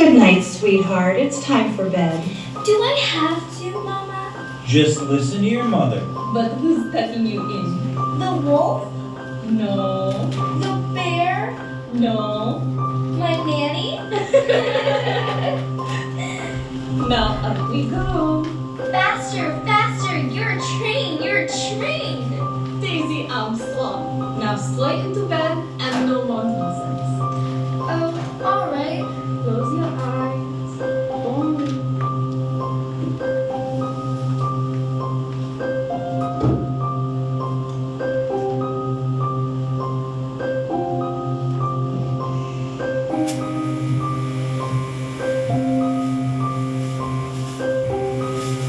Good night, sweetheart. It's time for bed. Do I have to, Mama? Just listen to your mother. But who's tucking you in? The wolf? No. The bear? No. My nanny? Now up we go. Faster, faster! You're a train! You're a train! Daisy Armstrong. Now straight into bed and no more nonsense. Oh, alright. Close your eyes.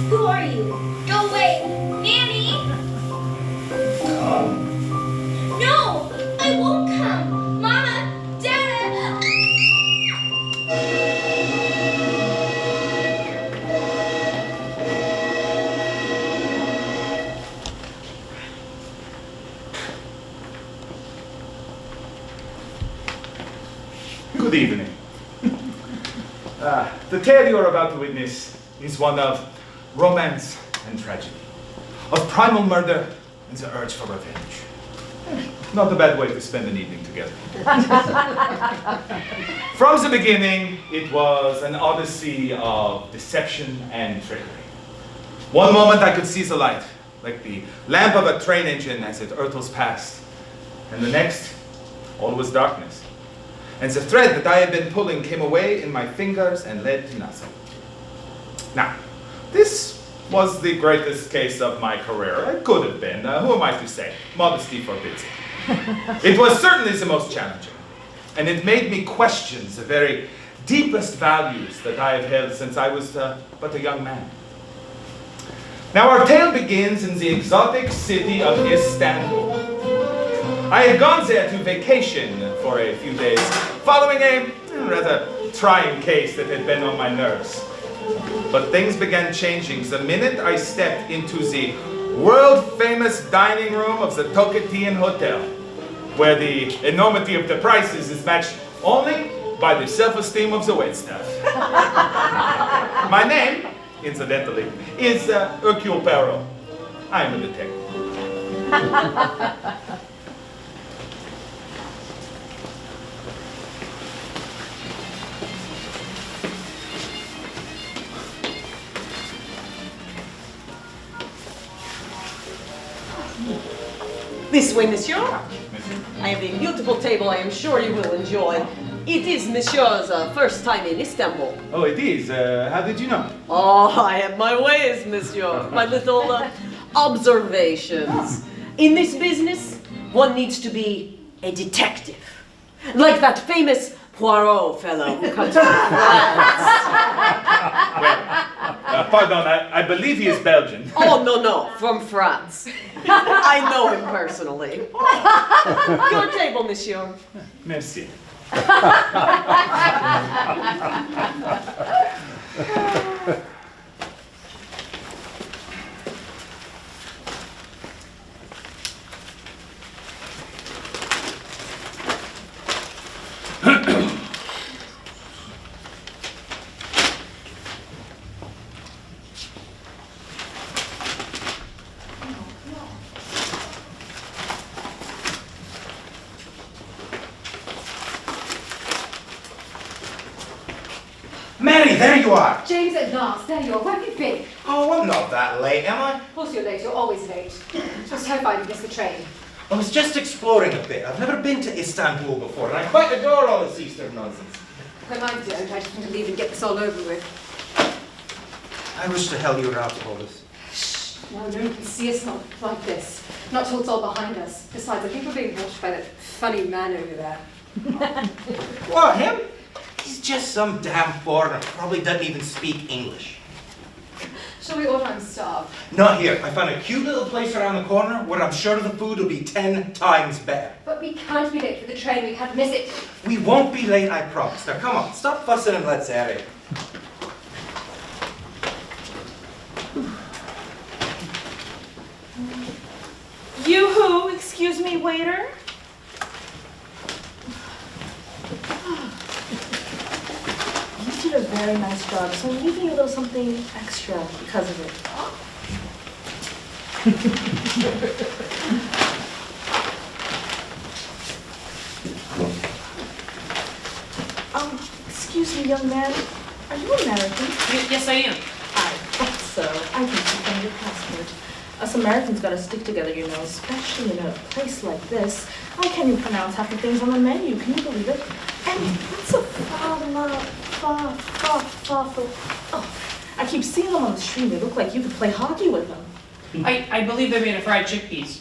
Who are you? Go away! Nanny! Come. No! I won't come! Mama! Dada! Good evening. The tale you are about to witness is one of romance and tragedy, of primal murder and the urge for revenge. Not a bad way to spend an evening together. From the beginning, it was an odyssey of deception and trickery. One moment I could see the light, like the lamp of a train engine as it hurtles past, and the next, all was darkness. And the thread that I had been pulling came away in my fingers and led to nothing. Now, this was the greatest case of my career. It could have been. Who am I to say? Modesty forbids it. It was certainly the most challenging. And it made me question the very deepest values that I have held since I was but a young man. Now, our tale begins in the exotic city of Istanbul. I had gone there to vacation for a few days, following a rather trying case that had been on my nerves. But things began changing the minute I stepped into the world-famous dining room of the Tokatian Hotel, where the enormity of the prices is matched only by the self-esteem of the waitstaff. My name, incidentally, is Hercule Poirot. I am a detective. This way, monsieur. I have a beautiful table I am sure you will enjoy. It is monsieur's first time in Istanbul. Oh, it is? How did you know? Oh, I have my ways, monsieur. My little observations. In this business, one needs to be a detective. Like that famous Poirot fellow who comes from France. Pardon, I believe he is Belgian. Oh, no, from France. I know him personally. Your table, monsieur. Merci. Mary, there you are! James, at last. There you are. Where have you been? Oh, I'm not that late, am I? Of course you're late. You're always late. I was terrified you missed the train. I was just exploring a bit. I've never been to Istanbul before, and I quite adore all this Easter nonsense. When I don't, I just want to leave and get this all over with. I wish to hell you were out of all this. Shh. No one can see us not like this. Not till it's all behind us. Besides, I think we're being watched by that funny man over there. What, him? He's just some damn foreigner. Probably doesn't even speak English. Shall we order? I'm starved. Not here. I found a cute little place around the corner where I'm sure the food will be 10 times better. But we can't be late for the train. We can't miss it. We won't be late, I promise. Now come on, stop fussing and let's at it. Yoo-hoo, excuse me, waiter. You very nice job, so I'm leaving you a little something extra because of it. Excuse me, young man. Are you American? Yes, I am. I thought so. I can see from your passport. Us Americans gotta stick together, you know, especially in a place like this. How can you pronounce half the things on the menu? Can you believe it? And what's a Oh, I keep seeing them on the street. They look like you could play hockey with them. I believe they're made of fried chickpeas.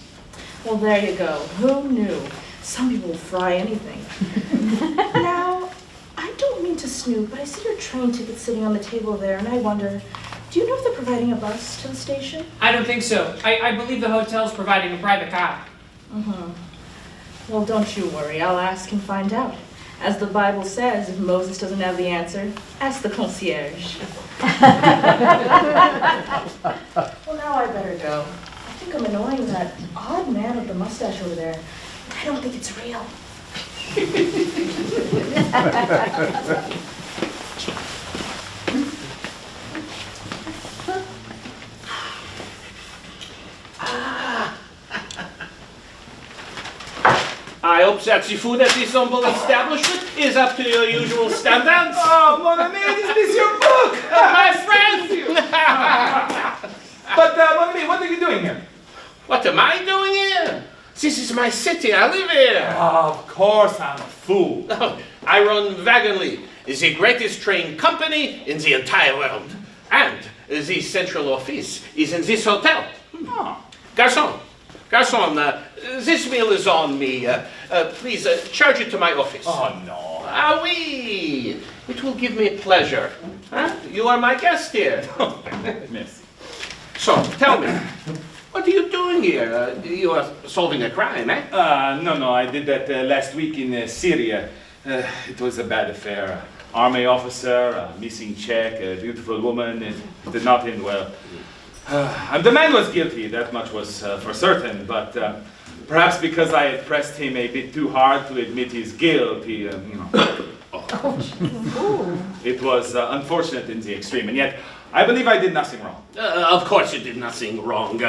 Well, there you go. Who knew? Some people will fry anything. Now, I don't mean to snoop, but I see your train ticket sitting on the table there, and I wonder, do you know if they're providing a bus to the station? I don't think so. I believe the hotel's providing a private car. Mm-hmm. Well, don't you worry. I'll ask and find out. As the Bible says, if Moses doesn't have the answer, ask the concierge. Well, now I better go. I think I'm annoying that odd man with the mustache over there. I don't think it's real. I hope that the food at this humble establishment is up to your usual standards. Oh, mon ami, is this your book? My friend! But, mon ami, what are you doing here? What am I doing here? This is my city, I live here. Oh, of course, I'm a fool. I run Wagonly, the greatest train company in the entire world. And the central office is in this hotel. Oh. Garçon, this meal is on me. Please, charge it to my office. Oh, no. Ah, oui. It will give me pleasure. Huh? You are my guest here. Miss. So, tell me, what are you doing here? You are solving a crime, eh? No, I did that last week in Syria. It was a bad affair. Army officer, a missing check, a beautiful woman. It did not end well. The man was guilty, that much was for certain, but perhaps because I had pressed him a bit too hard to admit his guilt, he, It was unfortunate in the extreme, and yet I believe I did nothing wrong. Of course you did nothing wrong.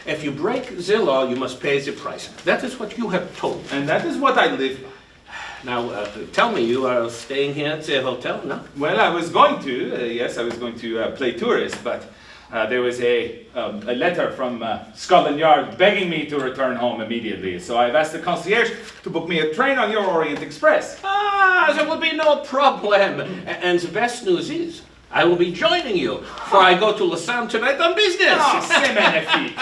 If you break the law, you must pay the price. That is what you have told. And that is what I live by. Now, tell me, you are staying here at the hotel, no? Well, I was going to, yes, I was going to play tourist, but there was a letter from Scotland Yard begging me to return home immediately. So I've asked the concierge to book me a train on your Orient Express. Ah, there will be no problem. And the best news is, I will be joining you, for I go to Lausanne tonight on business. Oh, c'est magnifique.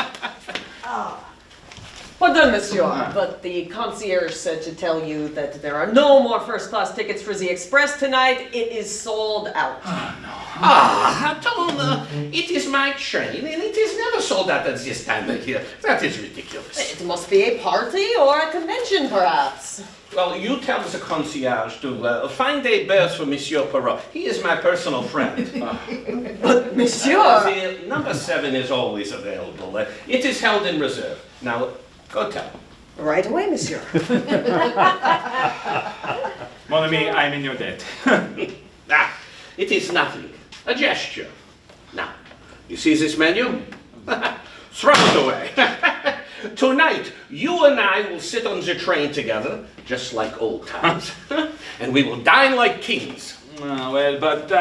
Pardon, monsieur, but the concierge said to tell you that there are no more first-class tickets for the Express tonight. It is sold out. Tom, it is my train, and it is never sold out at this time of year. That is ridiculous. It must be a party or a convention, perhaps. Well, you tell the concierge to find a berth for Monsieur Perrault. He is my personal friend. But, monsieur... The number 7 is always available. It is held in reserve. Now, go tell him. Right away, monsieur. Mon ami, I'm in your debt. It is nothing. A gesture. Now, you see this menu? Throw it away. Tonight, you and I will sit on the train together, just like old times, and we will dine like kings. Well, but,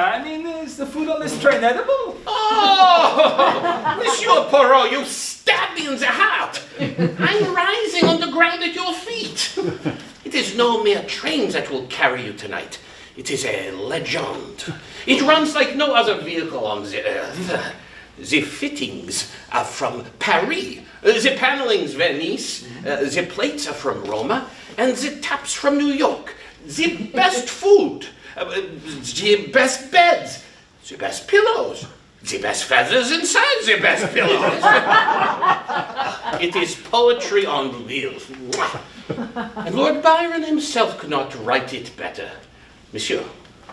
is the food on this train edible? Oh! Monsieur Perrault, you stabbed me in the heart! I'm rising on the ground at your feet. It is no mere train that will carry you tonight. It is a legend. It runs like no other vehicle on the earth. The fittings are from Paris, the panelings Venice, the plates are from Roma, and the taps from New York. The best food, the best beds, the best pillows, the best feathers inside the best pillows. It is poetry on wheels. And Lord Byron himself could not write it better. Monsieur,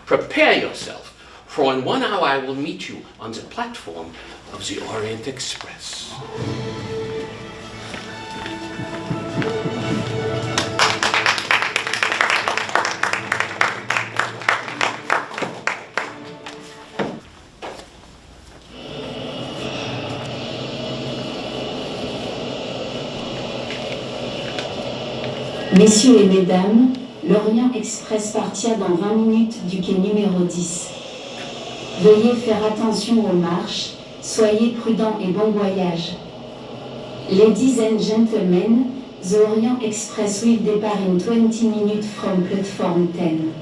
prepare yourself, for in 1 hour I will meet you on the platform of the Orient Express. Messieurs et mesdames, l'Orient Express partira dans 20 minutes du quai numéro 10. Veuillez faire attention aux marches, soyez prudents et bon voyage. Ladies and gentlemen, the Orient Express will depart in 20 minutes from platform 10.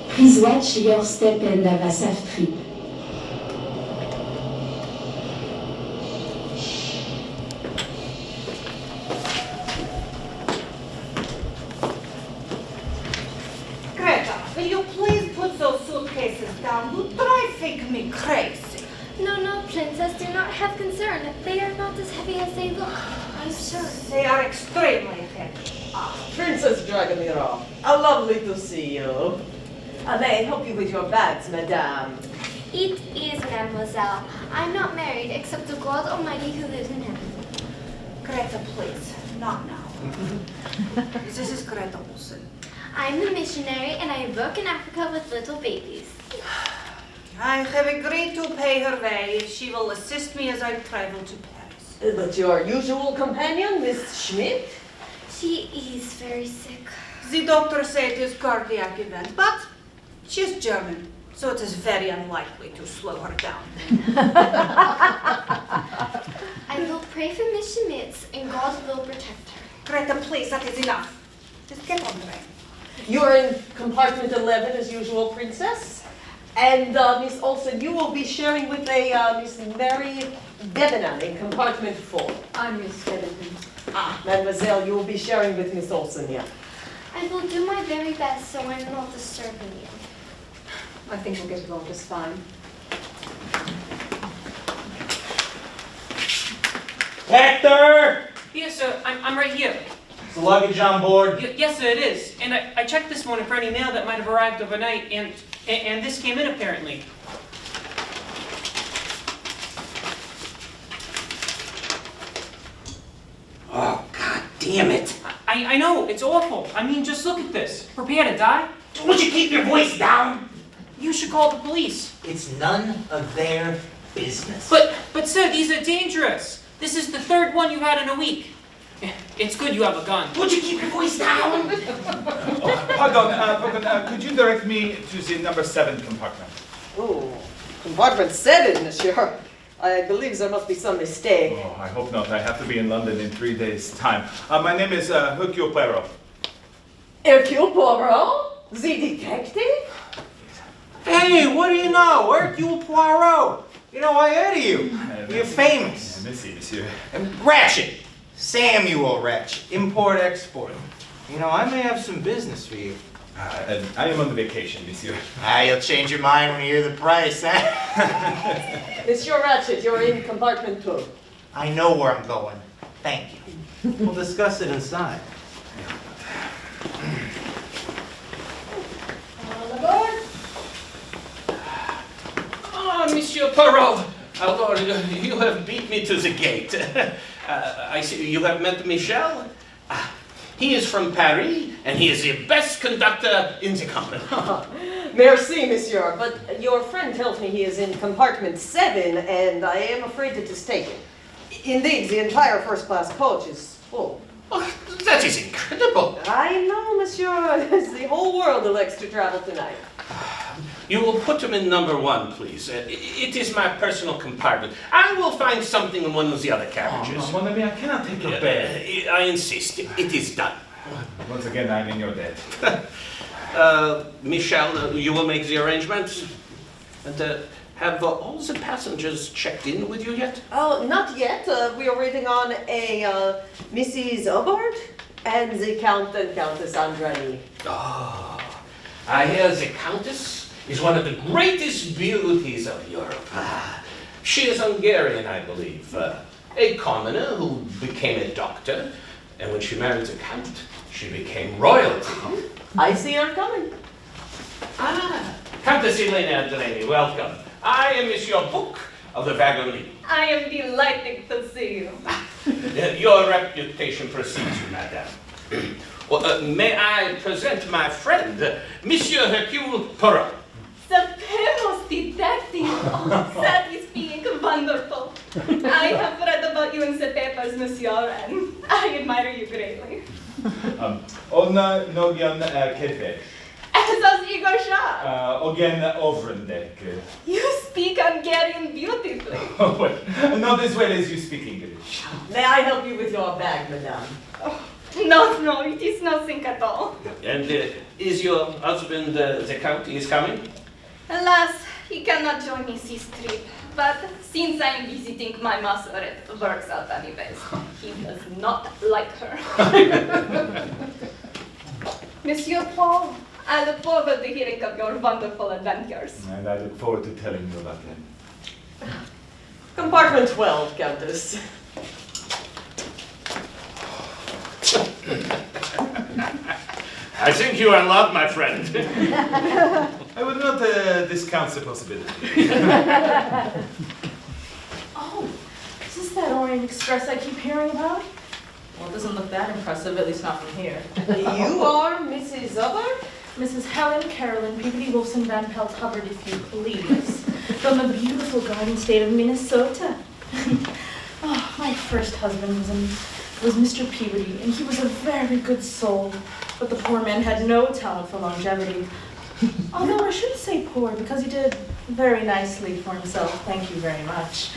Please watch your step and have a safe trip. Greta, will you please put those suitcases down? You driving me crazy. No, Princess, do not have concern. They are not as heavy as they look. I'm sure. They are extremely heavy. Princess Dragomira, how lovely to see you. May I help you with your bags, madame? It is, mademoiselle. I'm not married except to God Almighty who lives in heaven. Greta, please. Not now. This is Greta Olsen. I'm a missionary and I work in Africa with little babies. I have agreed to pay her way if she will assist me as I travel to Paris. But your usual companion, Miss Schmidt? She is very sick. The doctor said it is cardiac event, but she's German, so it is very unlikely to slow her down. I will pray for Miss Schmitz and God will protect her. Greta, please, that is enough. Just get on the train. You're in compartment 11 as usual, Princess. And Miss Olsen, you will be sharing with a Miss Mary Debenham in compartment 4. I'm Miss Debenham. Mademoiselle, you will be sharing with Miss Olsen, yeah. I will do my very best so I'm not disturbing you. I think we'll get along just fine. Hector! Yes, sir. I'm right here. Is the luggage on board? Yes, sir, it is. And I checked this morning for any mail that might have arrived overnight, and this came in apparently. Oh, God damn it. I know, it's awful. I mean, just look at this. Prepare to die? Would you keep your voice down? You should call the police. It's none of their business. But sir, these are dangerous. This is the third one you've had in a week. It's good you have a gun. Would you keep your voice down? Pardon, could you direct me to the number 7 compartment? Oh, compartment 7, monsieur. I believe there must be some mistake. Oh, I hope not. I have to be in London in 3 days' time. My name is Hercule Poirot. Hercule Poirot? The detective? Hey, what do you know? Hercule Poirot. You know, I heard of you. You're famous. Merci, monsieur. And Ratchet. Samuel Ratchet. Import-export. You know, I may have some business for you. I am on vacation, monsieur. You'll change your mind when you hear the price, huh? Monsieur Ratchet, you're in compartment 2. I know where I'm going. Thank you. We'll discuss it inside. All aboard! Ah, Monsieur Poirot. Although you have beat me to the gate. I see you have met Michel. He is from Paris, and he is the best conductor in the company. Merci, monsieur, but your friend tells me he is in compartment 7, and I am afraid it is taken. Indeed, the entire first-class coach is full. Oh, that is incredible. I know, monsieur. The whole world elects to travel tonight. You will put him in number 1, please. It is my personal compartment. I will find something in one of the other carriages. Oh, no, mon ami, I cannot take your bed. I insist. It is done. Once again, I'm in your debt. Michel, you will make the arrangements? And have all the passengers checked in with you yet? Oh, not yet. We are waiting on a Mrs. Hubbard and the Count and Countess Andrani. Oh, I hear the Countess is one of the greatest beauties of Europe. She is Hungarian, I believe. A commoner who became a doctor, and when she married the Count, she became royalty. I see her coming. Countess Elena Andrani, welcome. I am Monsieur Book of the Wagonlit. I am delighted to see you. Your reputation precedes you, madame. Well, may I present my friend, Monsieur Hercule Poirot. The famous detective. Oh, that is being wonderful. I have read about you in the papers, monsieur, and I admire you greatly. On Nogen Kedvesh. As Igor Shah. Ogen Overendek. You speak Hungarian beautifully. Oh, well, not as well as you speak English. May I help you with your bag, madame? No, it is nothing at all. And is your husband, the Count, is coming? Alas, he cannot join me this trip. But since I am visiting my master, it works out anyways. He does not like her. Monsieur Paul, I look forward to hearing of your wonderful adventures. And I look forward to telling you about them. Compartment 12, Countess. I think you are in love, my friend. I would not discount the possibility. Oh, is this that Orient Express I keep hearing about? Well, it doesn't look that impressive, at least not from here. You are Mrs. Hubbard? Mrs. Helen Carolyn Peabody Wilson Van Pelt Hubbard, if you please, from the beautiful garden state of Minnesota. Oh, my first husband was Mr. Peabody, and he was a very good soul, but the poor man had no talent for longevity. Although I shouldn't say poor, because he did very nicely for himself, thank you very much.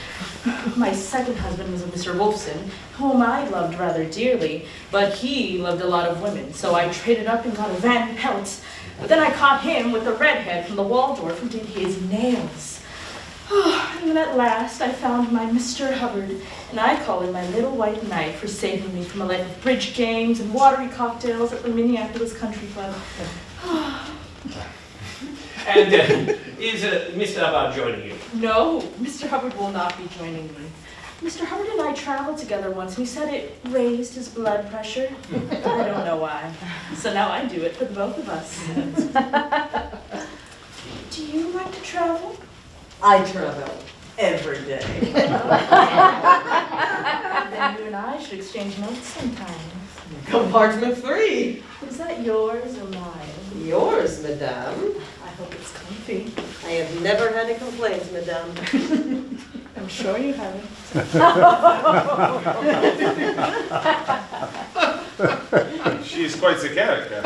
My second husband was a Mr. Wolfson, whom I loved rather dearly, but he loved a lot of women, so I traded up and got a Van Pelt. But then I caught him with a redhead from the Waldorf who did his nails. Oh, and then at last I found my Mr. Hubbard, and I call him my little white knight for saving me from a life of bridge games and watery cocktails at the Minneapolis Country Club. And is Mr. Hubbard joining you? No, Mr. Hubbard will not be joining me. Mr. Hubbard and I traveled together once, and he said it raised his blood pressure. I don't know why. So now I do it for the both of us. Do you like to travel? I travel every day. Then you and I should exchange notes sometime. Compartment 3. Is that yours or mine? Yours, madame. I hope it's comfy. I have never had a complaint, madame. I'm sure you haven't. She's quite the character.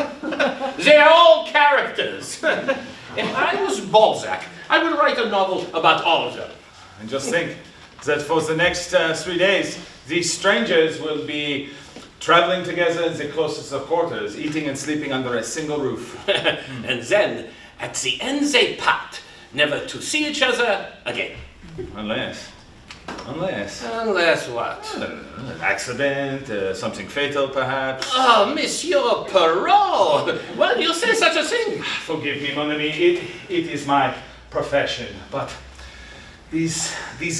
They are all characters. If I was Balzac, I would write a novel about all of them. And just think that for the next 3 days, these strangers will be traveling together in the closest of quarters, eating and sleeping under a single roof. And then, at the end they part, never to see each other again. Unless Unless what? an accident, something fatal perhaps. Oh, Monsieur Perrault! Why do you say such a thing? Forgive me, mon ami, it is my profession, but these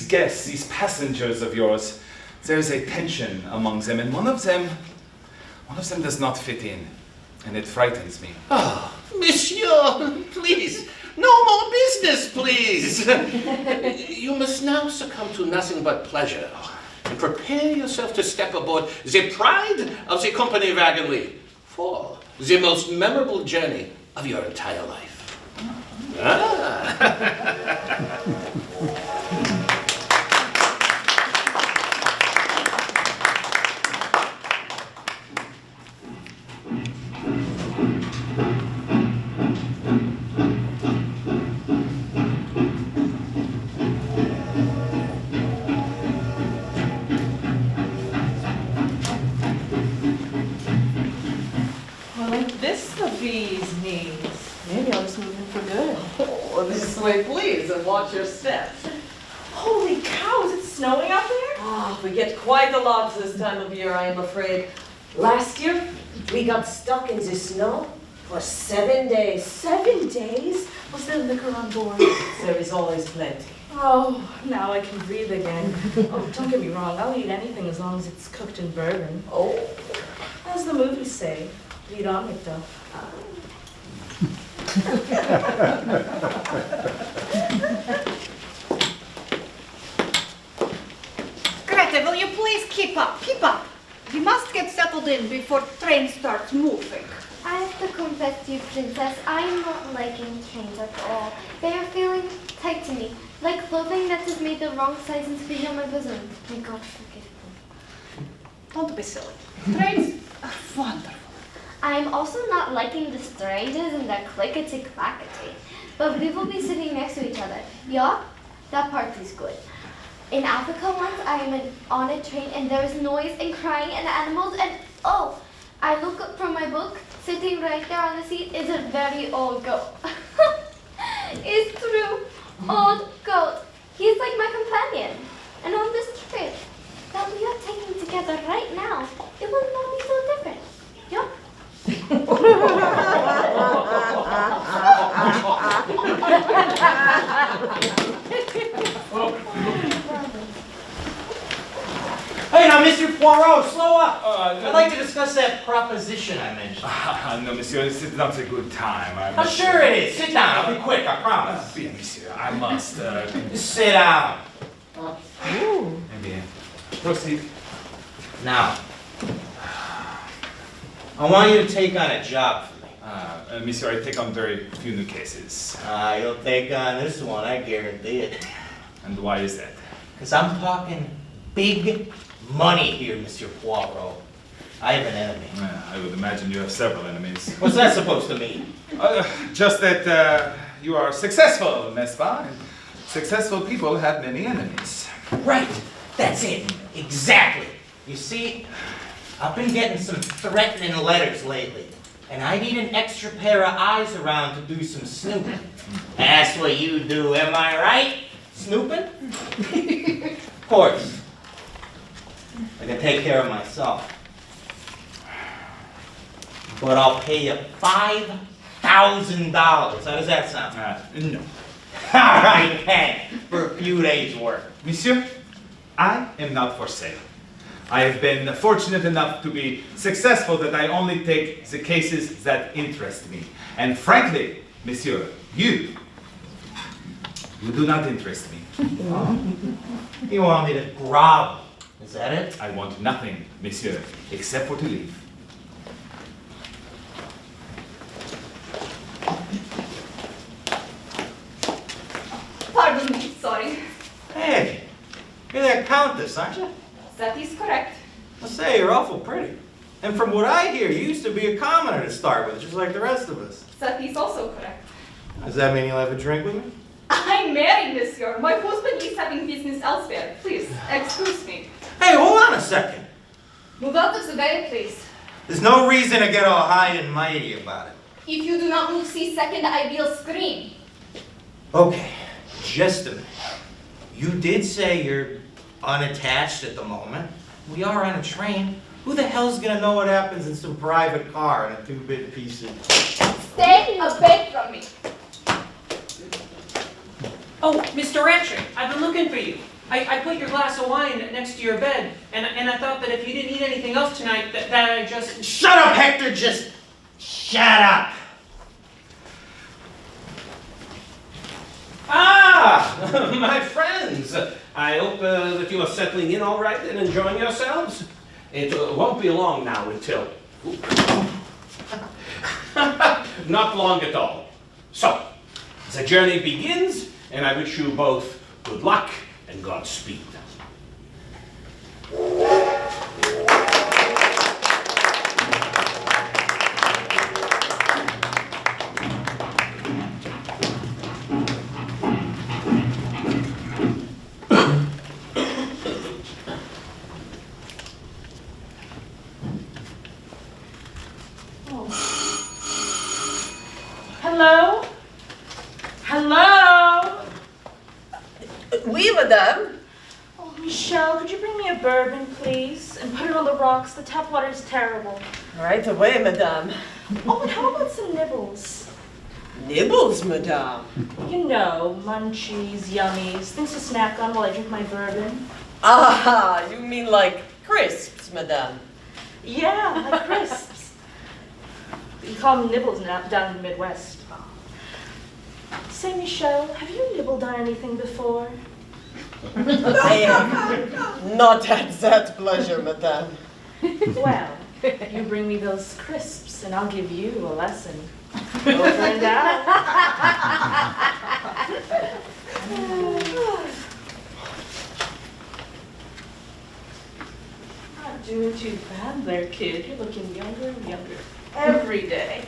guests, these passengers of yours, there's a tension among them, and one of them does not fit in, and it frightens me. Oh, Monsieur, please, no more business, please. You must now succumb to nothing but pleasure, and prepare yourself to step aboard the pride of the Company Wagenly for the most memorable journey of your entire life. Well, if this the bee's knees, maybe I'll just move in for good. Oh, this way, please, and watch your steps. Holy cow, is it snowing out there? Ah, we get quite a lot this time of year, I am afraid. Last year, we got stuck in the snow for 7 days. 7 days? Was there liquor on board? There is always plenty. Oh, now I can breathe again. Oh, don't get me wrong, I'll eat anything as long as it's cooked in bourbon. Oh. As the movies say, lead on it though. Greta, will you please keep up? Keep up. We must get settled in before train starts moving. I have to confess to you, Princess, I'm not liking trains at all. They are feeling tight to me, like clothing that is made the wrong size and fit on my bosom. May God forgive me. Don't be silly. Trains Wonderful. I'm also not liking the strangers and their clickety-clackety. But we will be sitting next to each other. Yeah, that part is good. In Africa once, I am on a train and there is noise and crying and animals and oh, I look up from my book, sitting right there on the seat is a very old goat. It's true, old goat. He's like my companion. And on this trip that we are taking together right now, it will not be so different. Yeah. Hey, now, Mr. Poirot, slow up. I'd like to discuss that proposition I mentioned. No, monsieur, this is not a good time. I'm sure it is. Sit down. I'll be quick, I promise. Bien, monsieur, I must. Just sit down. Bien. Proceed. Now, I want you to take on a job for me. Monsieur, I take on very few new cases. You'll take on this one, I guarantee it. And why is that? Because I'm talking big money here, Monsieur Poirot. I have an enemy. I would imagine you have several enemies. What's that supposed to mean? Just that you are successful, n'est-ce pas? And successful people have many enemies. Right. That's it. Exactly. You see, I've been getting some threatening letters lately, and I need an extra pair of eyes around to do some snooping. That's what you do, am I right? Snooping? Of course. I can take care of myself. But I'll pay you $5,000. How does that sound? No. All right, then, for a few days' work. Monsieur, I am not for sale. I have been fortunate enough to be successful that I only take the cases that interest me. And frankly, monsieur, you do not interest me. You want me to grovel? Is that it? I want nothing, monsieur, except for to leave. Pardon me, sorry. Hey, you're that countess, aren't you? That is correct. I say, you're awful pretty. And from what I hear, you used to be a commoner to start with, just like the rest of us. That is also correct. Does that mean you'll have a drink with me? I'm married, monsieur. My husband is having business elsewhere. Please, excuse me. Hey, hold on a second. Move out of the way, please. There's no reason to get all high and mighty about it. If you do not move 6 seconds, I will scream. Okay, just a minute. You did say you're unattached at the moment. We are on a train. Who the hell's gonna know what happens in some private car in a 2-bit PC? Stay away from me. Oh, Mr. Ratchet, I've been looking for you. I put your glass of wine next to your bed, and I thought that if you didn't eat anything else tonight, that I just... Shut up, Hector! Just shut up! Ah, my friends. I hope that you are settling in all right and enjoying yourselves. It won't be long now until... Not long at all. So, the journey begins, and I wish you both good luck and Godspeed. Hello? Hello? Oui, madame. Oh, Michelle, could you bring me a bourbon, please? And put it on the rocks. The tap water is terrible. Right away, madame. Oh, and how about some nibbles? Nibbles, madame. You know, munchies, yummies, things to snack on while I drink my bourbon. Ah, you mean like crisps, madame. Yeah, like crisps. You call them nibbles down in the Midwest. Say, Michelle, have you nibbled on anything before? I am not at that pleasure, madame. Well, you bring me those crisps and I'll give you a lesson. Over and out. doing too bad there, kid. You're looking younger and younger every day.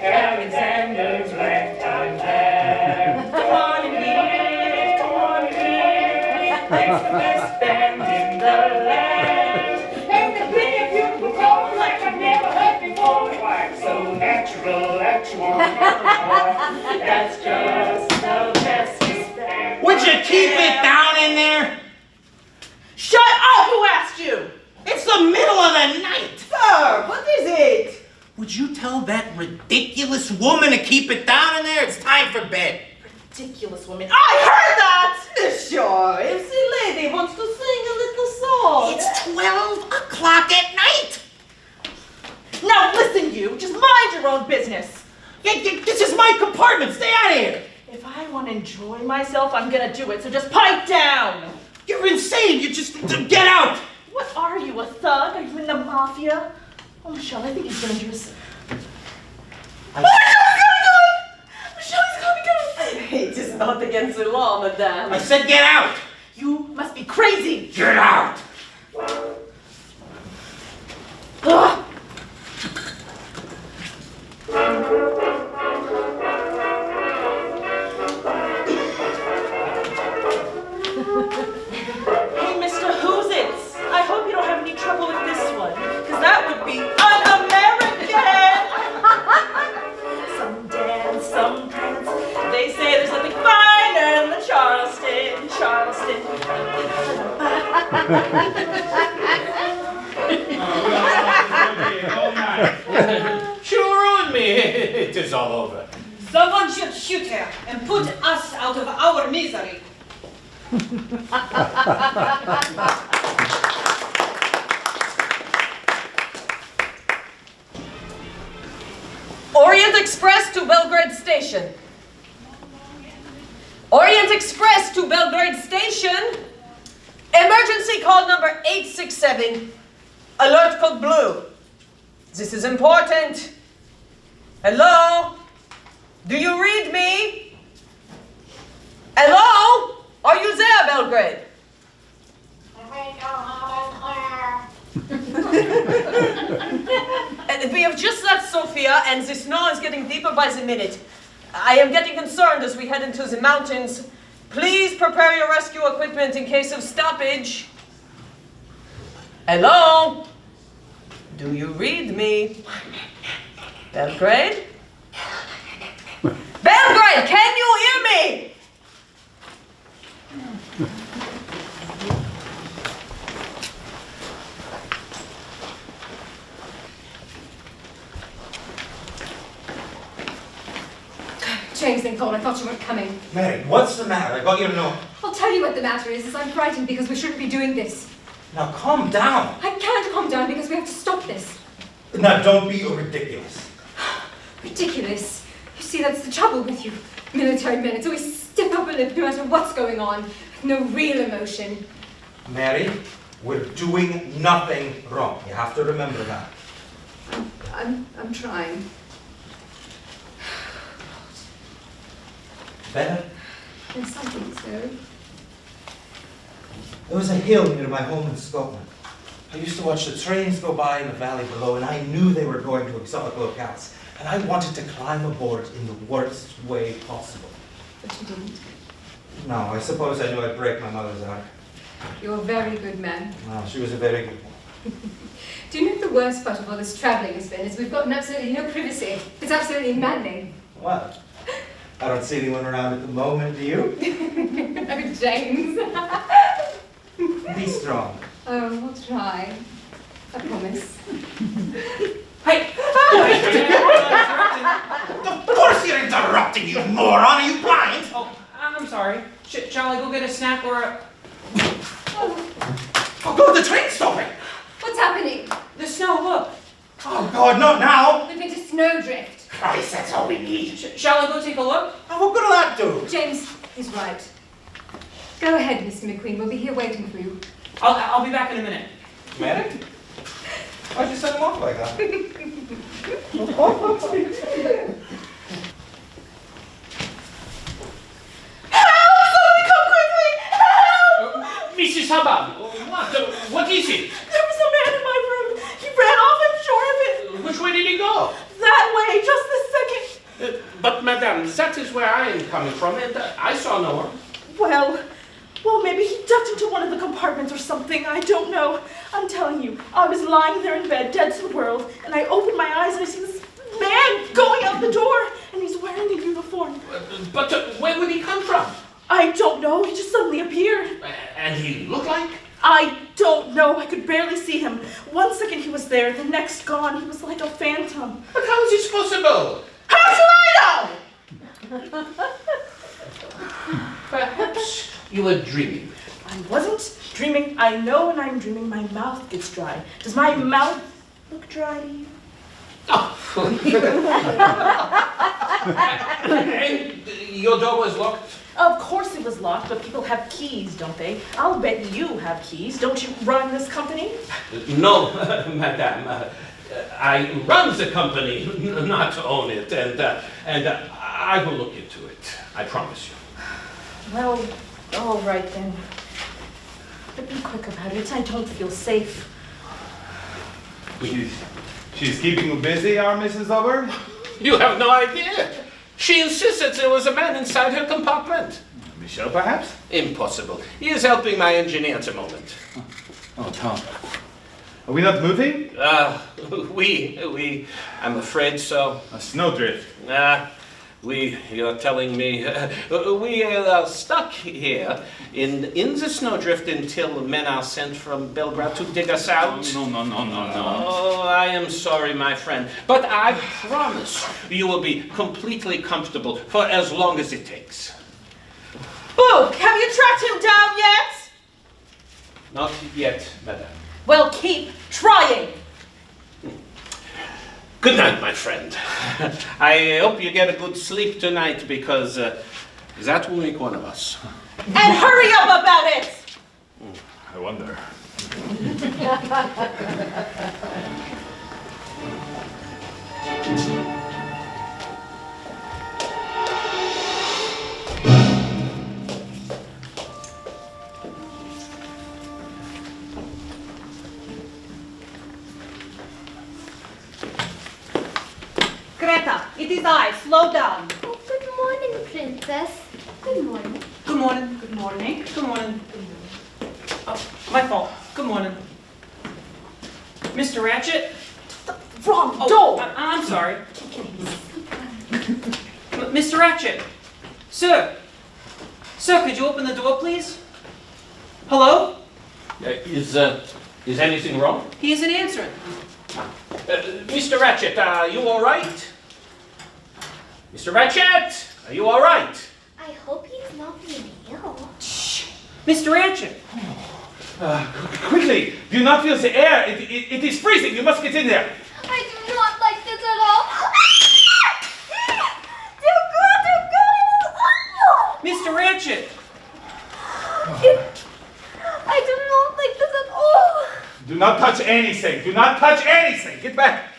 Alexander's ragtime band. Come on in here, come on in here. It's the best band in the land. And they play a beautiful chord like I've never heard before. So natural that you won't know. That's just the bestest band. Would you keep it down in there? Shut up! Who asked you? It's the middle of the night! Sir, what is it? Would you tell that ridiculous woman to keep it down in there? It's time for bed. Ridiculous woman. I heard that! Monsieur, if the lady wants to sing a little song. It's 12 o'clock at night! Now listen, you. Just mind your own business. This is my compartment. Stay out of here. If I want to enjoy myself, I'm gonna do it. So just pipe down. You're insane. You just get out. What are you, a thug? Are you in the mafia? Oh, Michelle, I think he's dangerous. Michelle's coming! It is not against the law, madame. I said get out. You must be crazy. Get out. Ugh. Hey, Mr. Who's-Its, I hope you don't have any trouble with this one, because that would be un-American! Some dance, some prance, they say there's nothing finer than Charleston, Charleston. She ruined me. It is all over. Someone should shoot her and put us out of our misery. Orient Express to Belgrade Station. Orient Express to Belgrade Station. Emergency call number 867. Alert code blue. This is important. Hello? Do you read me? Hello? Are you there, Belgrade? We have just left Sofia, and the snow is getting deeper by the minute. I am getting concerned as we head into the mountains. Please prepare your rescue equipment in case of stoppage. Hello? Do you read me? Belgrade? Belgrade, can you hear me? James, thank God, I thought you weren't coming. Mary, what's the matter? I got your note. I'll tell you what the matter is I'm frightened because we shouldn't be doing this. Now calm down. I can't calm down because we have to stop this. Now don't be ridiculous. Ridiculous. You see, that's the trouble with you military men. It's always stiff upper lip no matter what's going on. No real emotion. Mary, we're doing nothing wrong. You have to remember that. I'm trying. Better? Yes, I think so. There was a hill near my home in Scotland. I used to watch the trains go by in the valley below, and I knew they were going to exotic locales. And I wanted to climb aboard in the worst way possible. But you didn't. No, I suppose I knew I'd break my mother's heart. You're a very good man. No, she was a very good one. Do you know what the worst part of all this travelling has been? Is we've gotten absolutely no privacy. It's absolutely maddening. What? I don't see anyone around at the moment, do you? Oh, James. Be strong. Oh, we'll try. I promise. Hey! Of course you're interrupting, you moron! Are you blind? Oh, I'm sorry. Shall I go get a snack or a... Oh God, the train's stopping! What's happening? The snow, look. Oh God, not now! We've been to snowdrift. Christ, that's all we need. Shall I go take a look? Oh, what good will that do? James is right. Go ahead, Mr. McQueen. We'll be here waiting for you. I'll be back in a minute. Mary? Why'd you send him off like that? Help! Somebody come quickly! go? That way, just this second. But, madame, that is where I am coming from, and I saw no one. Well, maybe he ducked into one of the compartments or something. I don't know. I'm telling you, I was lying there in bed, dead to the world, and I opened my eyes and I see this man going out the door, and he's wearing a uniform. But where would he come from? I don't know. He just suddenly appeared. And he looked like? I don't know. I could barely see him. 1 second he was there, the next gone. He was like a phantom. But how is this possible? How should I know? Perhaps you were dreaming. I wasn't dreaming. I know when I'm dreaming, my mouth gets dry. Does my mouth look dry to you? Oh. And your door was locked? Of course it was locked, but people have keys, don't they? I'll bet you have keys. Don't you run this company? No, madame. I run the company, not own it, and I will look into it. I promise you. Well, all right then. But be quick about it. I don't feel safe. She's keeping you busy, our Mrs. Hubbard? You have no idea. She insisted there was a man inside her compartment. Michel, perhaps? Impossible. He is helping my engineer at the moment. Oh, Tom. Are we not moving? I'm afraid so. A snowdrift. You're telling me, we are stuck here in the snowdrift until men are sent from Belgrade to dig us out. No. Oh, I am sorry, my friend, but I promise you will be completely comfortable for as long as it takes. Boo! Have you tracked him down yet? Not yet, madame. Well, keep trying. Good night, my friend. I hope you get a good sleep tonight, because that will make one of us. And hurry up about it! I wonder. Greta, it is I. Slow down. Oh, good morning, Princess. Good morning. Good morning. Good morning. Good morning. Oh, my fault. Good morning. Mr. Ratchet? Wrong door! I'm sorry. Mr. Ratchet? Sir? Sir, could you open the door, please? Hello? Is anything wrong? He isn't answering. Mr. Ratchet, are you all right? Mr. Ratchet, are you all right? I hope he's not being ill. Shh. Mr. Ratchet! Quickly! Do you not feel the air? It is freezing. You must get in there. I do not like this at all. Mr. Ratchet! I do not like this at all. Do not touch anything. Do not touch anything. Get back.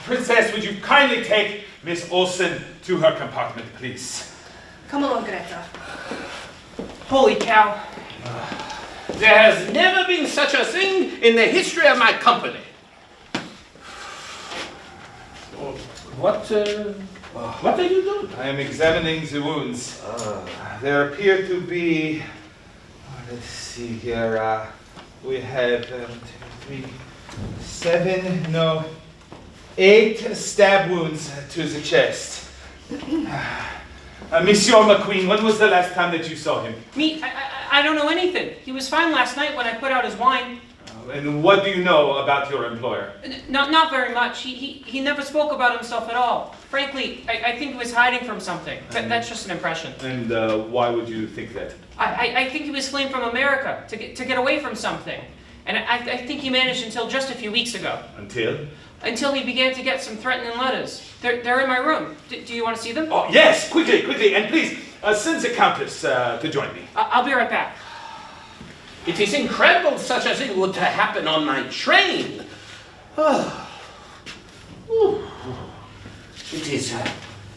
Princess, would you kindly take Miss Olsen to her compartment, please? Come along, Greta. Holy cow. There has never been such a thing in the history of my company. What are you doing? I am examining the wounds. There appear to be, let's see here, we have 8 stab wounds to the chest. Monsieur McQueen, when was the last time that you saw him? Me? I don't know anything. He was fine last night when I put out his wine. And what do you know about your employer? Not very much. He never spoke about himself at all. Frankly, I think he was hiding from something. That's just an impression. And why would you think that? I think he was fleeing from America to get away from something. And I think he managed until just a few weeks ago. Until? Until he began to get some threatening letters. They're in my room. Do you want to see them? Oh, yes, quickly, and please, send the Countess to join me. I'll be right back. It is incredible such a thing would happen on my train. It is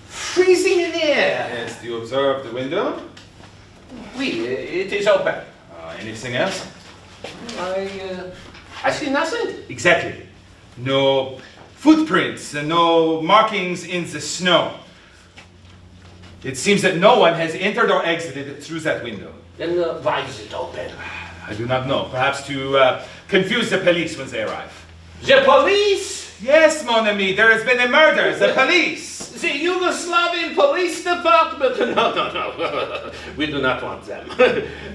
freezing in here. Yes, do you observe the window? It is open. Anything else? I see nothing. Exactly. No footprints and no markings in the snow. It seems that no one has entered or exited through that window. Then why is it open? I do not know. Perhaps to confuse the police when they arrive. The police? Yes, mon ami, there has been a murder. The police. The Yugoslavian police department? No. We do not want them.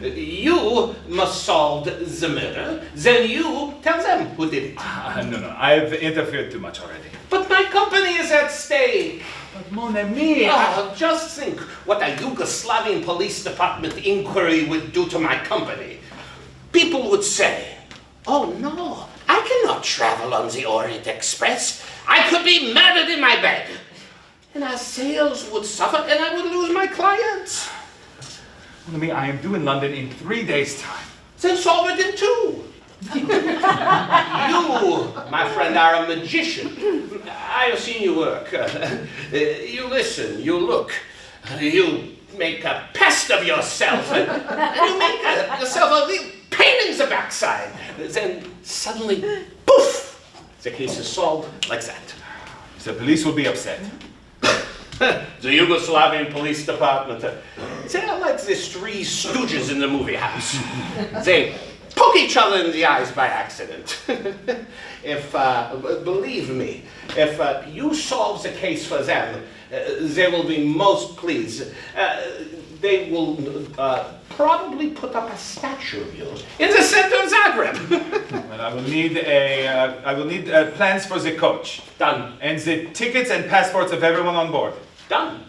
You must solve the murder. Then you tell them who did it. No. I've interfered too much already. But my company is at stake. But mon ami, just think what a Yugoslavian police department inquiry would do to my company. People would say, oh no, I cannot travel on the Orient Express. I could be murdered in my bed. And our sales would suffer and I would lose my clients. Mon ami, I am due in London in 3 days' time. Then solve it in 2. You, my friend, are a magician. I have seen you work. You listen, you look, you make a pest of yourself, and you make yourself a real pain in the backside. Then suddenly, poof, the case is solved like that. The police will be upset. The Yugoslavian police department, they are like these 3 stooges in the movie house. They poke each other in the eyes by accident. If, believe me, if you solve the case for them, they will be most pleased. They will probably put up a statue of you in the center of Zagreb. Well, I will need plans for the coach. Done. And the tickets and passports of everyone on board. Done.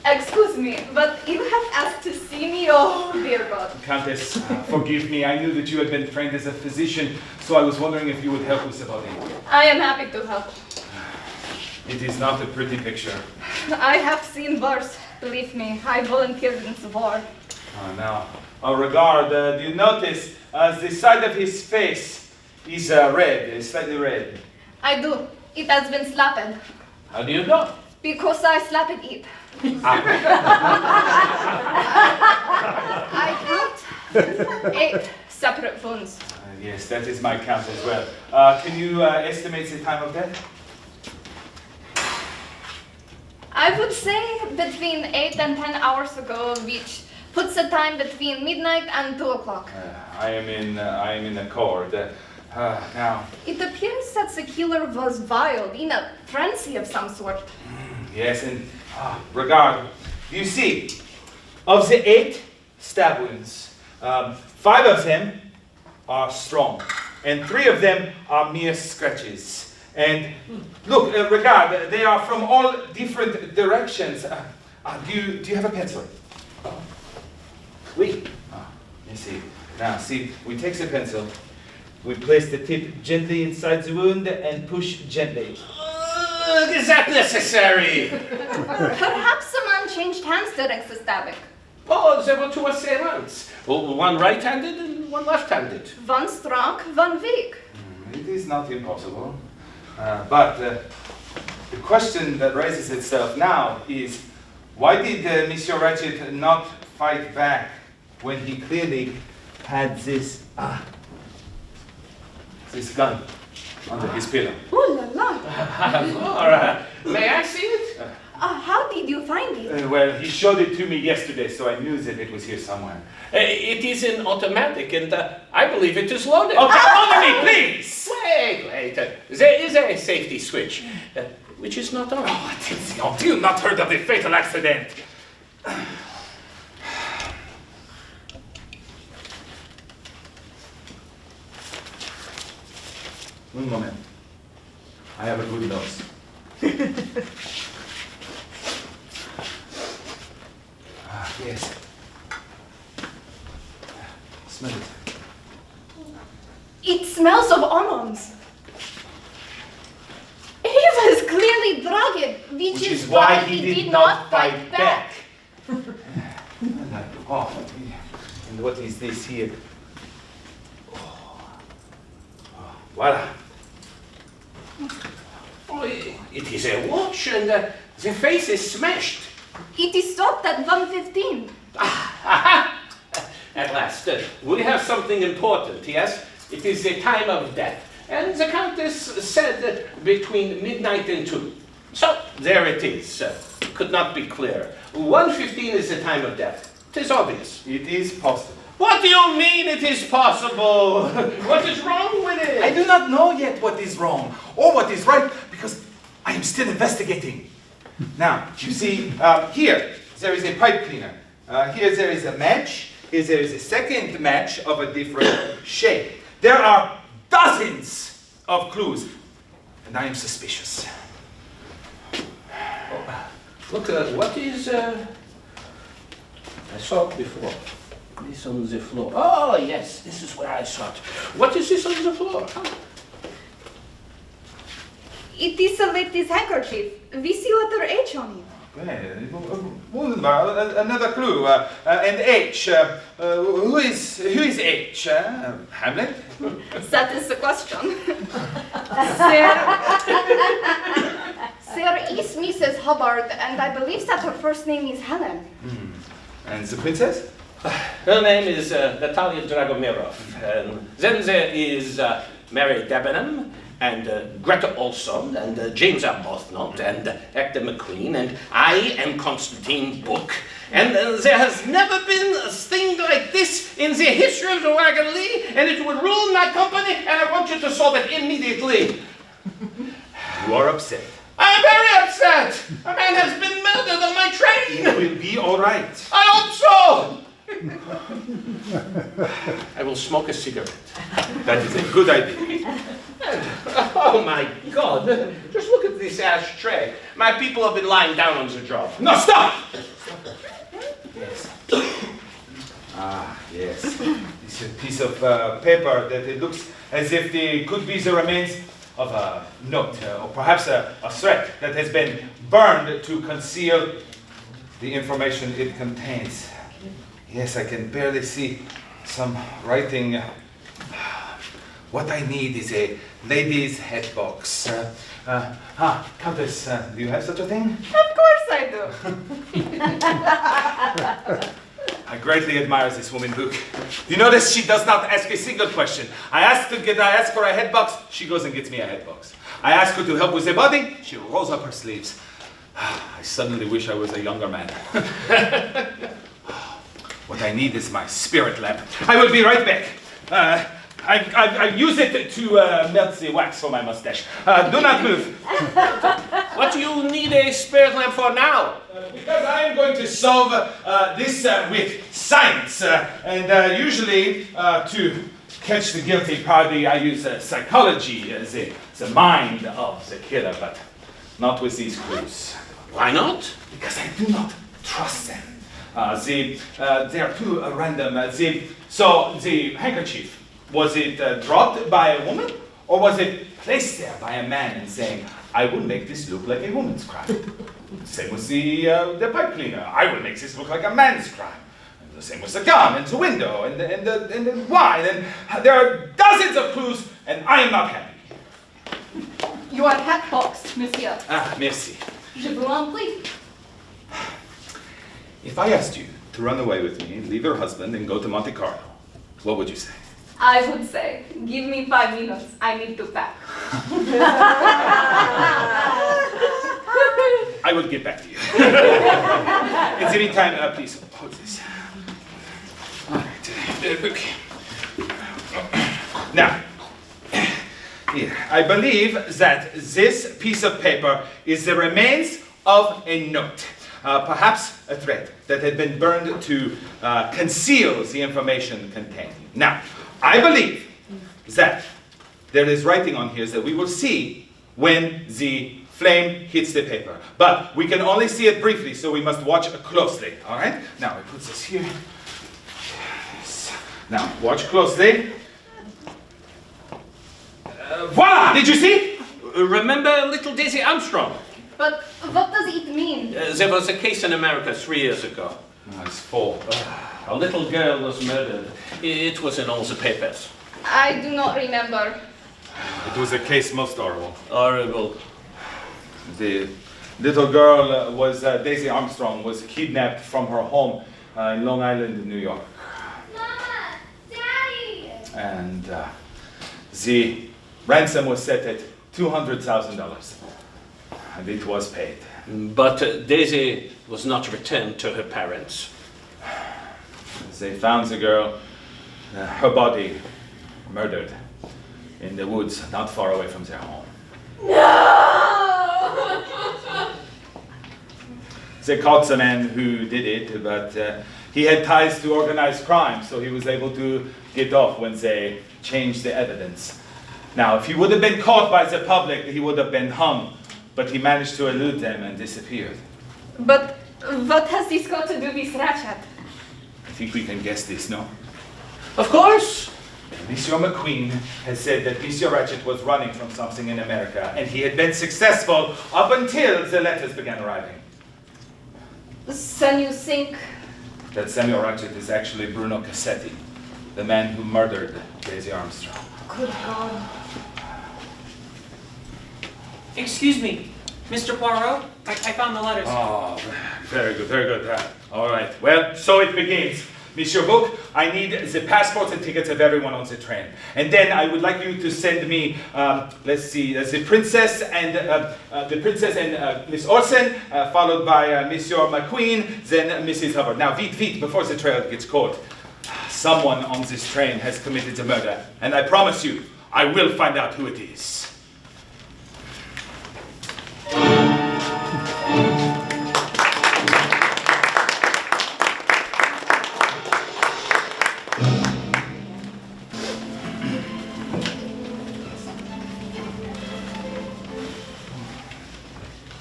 Excuse me, but you have asked to see me, oh dear God. Countess, forgive me. I knew that you had been trained as a physician, so I was wondering if you would help with the body. I am happy to help. It is not a pretty picture. I have seen worse. Believe me, I volunteered in the war. Now, regard, do you notice the side of his face is red, slightly red? I do. It has been slapped. How do you know? Because I slapped it. I count 8 separate wounds. Yes, that is my count as well. Can you estimate the time of death? I would say between 8 and 10 hours ago, which puts the time between midnight and 2 o'clock. I am in accord. Now. It appears that the killer was wild, in a frenzy of some sort. Yes, and regard, you see, of the 8 stab wounds, 5 of them are strong, and 3 of them are mere scratches. And look, regard, they are from all different directions. Do you have a pencil? Oui. You see. Now, see, we take the pencil, we place the tip gently inside the wound and push gently. Is that necessary? Perhaps the man changed hands during the stabbing. Oh, there were 2 assailants. One right-handed and one left-handed. One strong, one weak. It is not impossible. But the question that raises itself now is, why did Monsieur Ratchet not fight back when he clearly had this gun under his pillow? Oh la la! May I see it? How did you find it? Well, he showed it to me yesterday, so I knew that it was here somewhere. It is in automatic, and I believe it is loaded. Oh, come on me, please! Wait. There is a safety switch, which is not on. Oh, attention! You not heard of the fatal accident? One moment. I have a good nose. Yes. Smell it. It smells of onions. He was clearly drugged, which is why he did not fight back. Oh, and what is this here? Voila. Oh, it is a watch, and the face is smashed. It is stopped at 1:15. At last, we have something important, yes? It is the time of death. and the Countess said between midnight and 2. So, there it is. Could not be clearer. 1:15 is the time of death. 'Tis obvious. It is possible. What do you mean it is possible? What is wrong with it? I do not know yet what is wrong or what is right because I am still investigating. Now, you see, here there is a pipe cleaner. Here there is a match. Here there is a second match of a different shape. There are dozens of clues, and I am suspicious. Look, what is... I saw it before. This on the floor. Oh, yes, this is where I saw it. What is this on the floor? It is a lady's handkerchief. We see letter H on it. Another clue. And H. Who is H? Hamlet? That is the question. There is Mrs. Hubbard, and I believe that her first name is Helen. And the princess? Her name is Natalia Dragomirov. And then there is Mary Debenham, and Greta Olson, and James Arbuthnot, and Hector McQueen, and I am Constantine Book. And there has never been a thing like this in the history of the Wagon Lee, and it would ruin my company, and I want you to solve it immediately. You are upset. I am very upset! A man has been murdered on my train! It will be all right. I hope so! I will smoke a cigarette. That is a good idea. Oh my God! Just look at this ashtray. My people have been lying down on the job. No, stop! Yes. Yes. It's a piece of paper that it looks as if it could be the remains of a note, or perhaps a thread that has been burned to conceal the information it contains. Yes, I can barely see some writing. What I need is a lady's head box. Countess, do you have such a thing? Of course I do. I greatly admire this woman, Luke. You notice she does not ask a single question. I ask for a head box, she goes and gets me a head box. I ask her to help with the body, she rolls up her sleeves. I suddenly wish I was a younger man. What I need is my spirit lamp. I will be right back. I use it to melt the wax for my mustache. Do not move. What do you need a spirit lamp for now? Because I am going to solve this with science. And usually, to catch the guilty party, I use psychology, the mind of the killer, but not with these clues. Why not? Because I do not trust them. They are too random. So the handkerchief, was it dropped by a woman, or was it placed there by a man and saying, I will make this look like a woman's crime? Same with the pipe cleaner. I will make this look like a man's crime. And the same with the gun and the window and the wine. And there are dozens of clues, and I am not happy. You are hat boxed, monsieur. Merci. Je vous en prie. If I asked you to run away with me, leave your husband, and go to Monte Carlo, what would you say? I would say, give me 5 minutes. I need to pack. I will get back to you. In the meantime, please hold this. All right. Okay. Now, here, I believe that this piece of paper is the remains of a note. Perhaps a thread that had been burned to conceal the information contained. Now, I believe that there is writing on here that we will see when the flame hits the paper. But we can only see it briefly, so we must watch closely. All right? Now, I put this here. Yes. Now, watch closely. Voila! Did you see? Remember little Daisy Armstrong? But what does it mean? There was a case in America 3 years ago. It's full. A little girl was murdered. It was in all the papers. I do not remember. It was a case most horrible. Horrible. The little girl was, Daisy Armstrong, was kidnapped from her home in Long Island, New York. Mama! Daddy! And the Ransom was set at $200,000. And it was paid. But Daisy was not returned to her parents. They found the girl, her body, murdered in the woods not far away from their home. They caught the man who did it, but he had ties to organized crime, so he was able to get off when they changed the evidence. Now, if he would have been caught by the public, he would have been hung, but he managed to elude them and disappeared. But what has this got to do with Ratchet? I think we can guess this, no? Of course! Monsieur McQueen has said that Monsieur Ratchet was running from something in America, and he had been successful up until the letters began arriving. So you think... That Samuel Ratchet is actually Bruno Cassetti, the man who murdered Daisy Armstrong. Good God. Excuse me, Mr. Poirot, I found the letters. Oh, very good, very good. All right, well, so it begins. Monsieur Book, I need the passports and tickets of everyone on the train. And then I would like you to send me, let's see, the princess and Miss Orson, followed by Monsieur McQueen, then Mrs. Hubbard. Now, vite, before the trail gets caught. Someone on this train has committed a murder, and I promise you, I will find out who it is.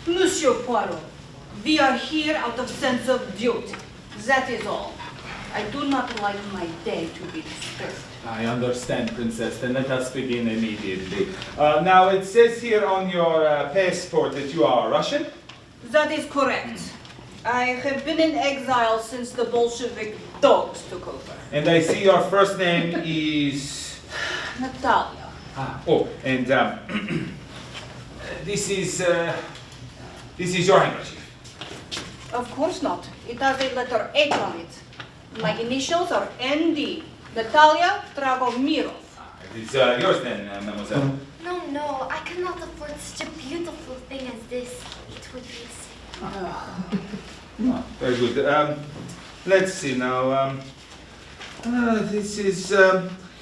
Monsieur Poirot, we are here out of sense of duty. That is all. I do not like my day to be disturbed. I understand, Princess. Then let us begin immediately. Now, it says here on your passport that you are Russian? That is correct. I have been in exile since the Bolshevik dogs took over. And I see your first name is... Natalia. And this is your handkerchief. Of course not. It has a letter H on it. My initials are ND. Natalia Dragomirov. It is yours then, mademoiselle. No, I cannot afford such a beautiful thing as this. It would be a sin. Very good. Let's see now. This is...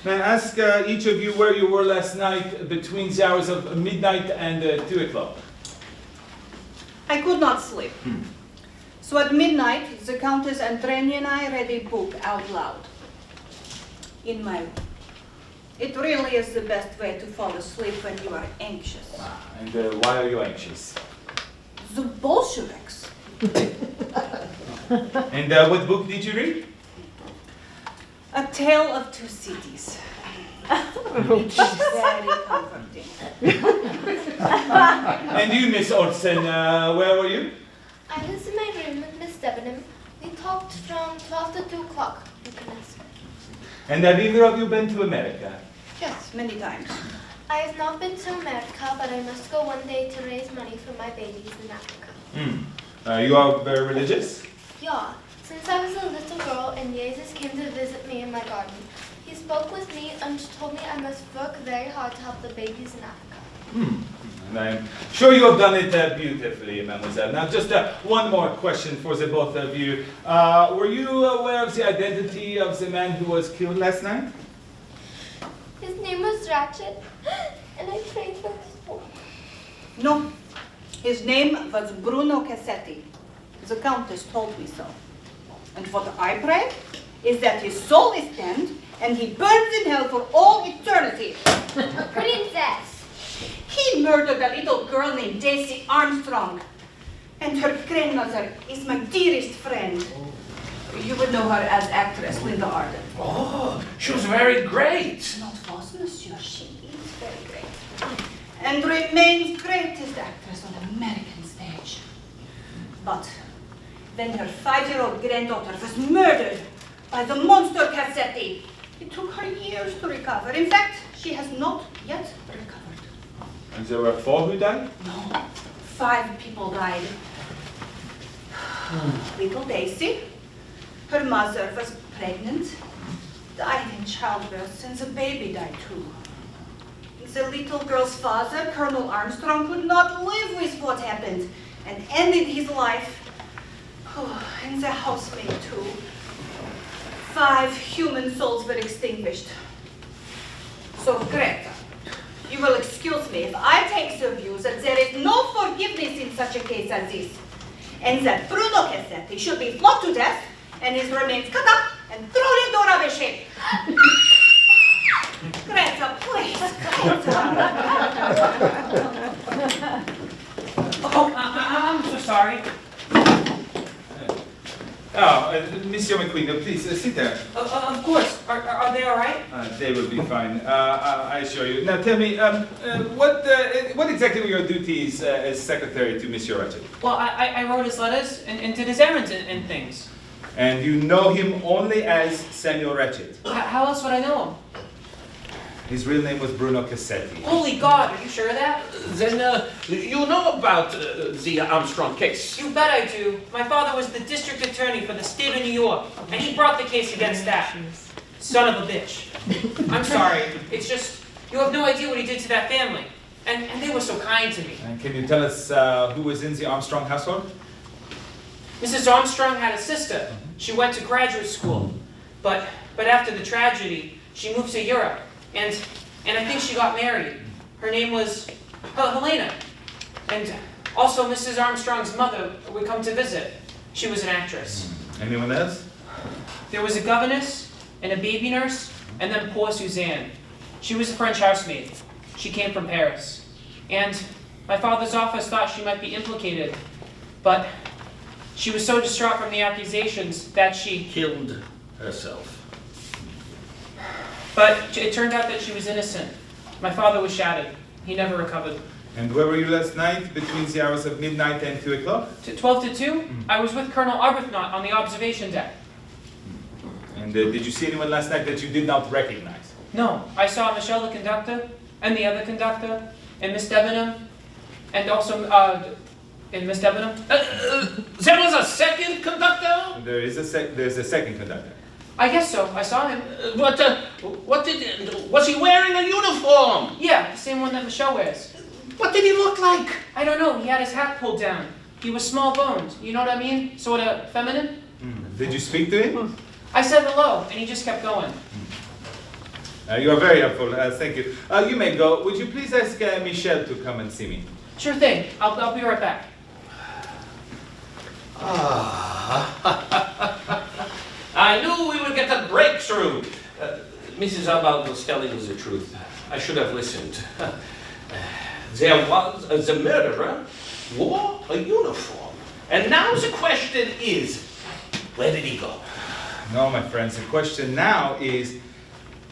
may I ask each of you where you were last night between the hours of midnight and 2 o'clock? I could not sleep. So at midnight, the Countess Andrenia and I read a book out loud. In my room. It really is the best way to fall asleep when you are anxious. And why are you anxious? The Bolsheviks. And what book did you read? A Tale of Two Cities. It's very comforting. And you, Miss Orson, where were you? I was in my room with Miss Debenham. We talked from 12 to 2 o'clock, you can ask. And have either of you been to America? Yes, many times. I have not been to America, but I must go one day to raise money for my babies in Africa. You are very religious? Yeah, since I was a little girl and Jesus came to visit me in my garden, he spoke with me and told me I must work very hard to help the babies in Africa. And I'm sure you have done it beautifully, mademoiselle. Now, just one more question for the both of you. Were you aware of the identity of the man who was killed last night? His name was Ratchet, and I prayed for his soul. No, his name was Bruno Cassetti. The Countess told me so. And what I pray is that his soul is damned and he burns in hell for all eternity. Princess! He murdered a little girl named Daisy Armstrong. And her grandmother is my dearest friend. You would know her as actress Linda Arden. Oh, she was very great. Not false, monsieur. She is very great. And remains greatest actress on American stage. But when her 5-year-old granddaughter was murdered by the monster Cassetti, it took her years to recover. In fact, she has not yet recovered. And there were 4 who died? No, 5 people died. Little Daisy, her mother was pregnant, died in childbirth, and the baby died too. The little girl's father, Colonel Armstrong, could not live with what happened and ended his life. Oh, and the housemaid too. 5 human souls were extinguished. So, Greta, you will excuse me if I take the view that there is no forgiveness in such a case as this, and that Bruno Cassetti should be flogged to death and his remains cut up and thrown into rubbish heap. Greta, please, Greta. Oh, I'm so sorry. Monsieur McQueen, please sit there. Of course. Are they all right? They will be fine. I assure you. Now tell me, what exactly were your duties as secretary to Monsieur Ratchet? Well, I wrote his letters and did his errands and things. And you know him only as Samuel Ratchet? How else would I know him? His real name was Bruno Cassetti. Holy God, are you sure of that? Then you know about the Armstrong case? You bet I do. My father was the district attorney for the state of New York, and he brought the case against that. Son of a bitch. I'm sorry. It's just, you have no idea what he did to that family. And they were so kind to me. And can you tell us who was in the Armstrong household? Mrs. Armstrong had a sister. She went to graduate school. But after the tragedy, she moved to Europe. And I think she got married. Her name was Helena. And also Mrs. Armstrong's mother would come to visit. She was an actress. Anyone else? There was a governess and a baby nurse, and then poor Suzanne. She was a French housemaid. She came from Paris. And my father's office thought she might be implicated. But she was so distraught from the accusations that she Killed herself. But it turned out that she was innocent. My father was shattered. He never recovered. And where were you last night between the hours of midnight and 2 o'clock? 12 to 2, I was with Colonel Arbuthnot on the observation deck. And did you see anyone last night that you did not recognize? No, I saw Michelle the conductor, and the other conductor, and Miss Debenham, and also, and Miss Debenham. There was a second conductor? There's a second conductor. I guess so. I saw him. Was he wearing a uniform? Yeah, the same one that Michelle wears. What did he look like? I don't know. He had his hat pulled down. He was small-boned. You know what I mean? Sort of feminine. Did you speak to him? I said hello, and he just kept going. You are very helpful. Thank you. You may go. Would you please ask Michelle to come and see me? Sure thing. I'll be right back. I knew we would get a breakthrough. Mrs. Abad was telling us the truth. I should have listened. There was the murderer wore a uniform. And now the question is, where did he go? No, my friends. The question now is,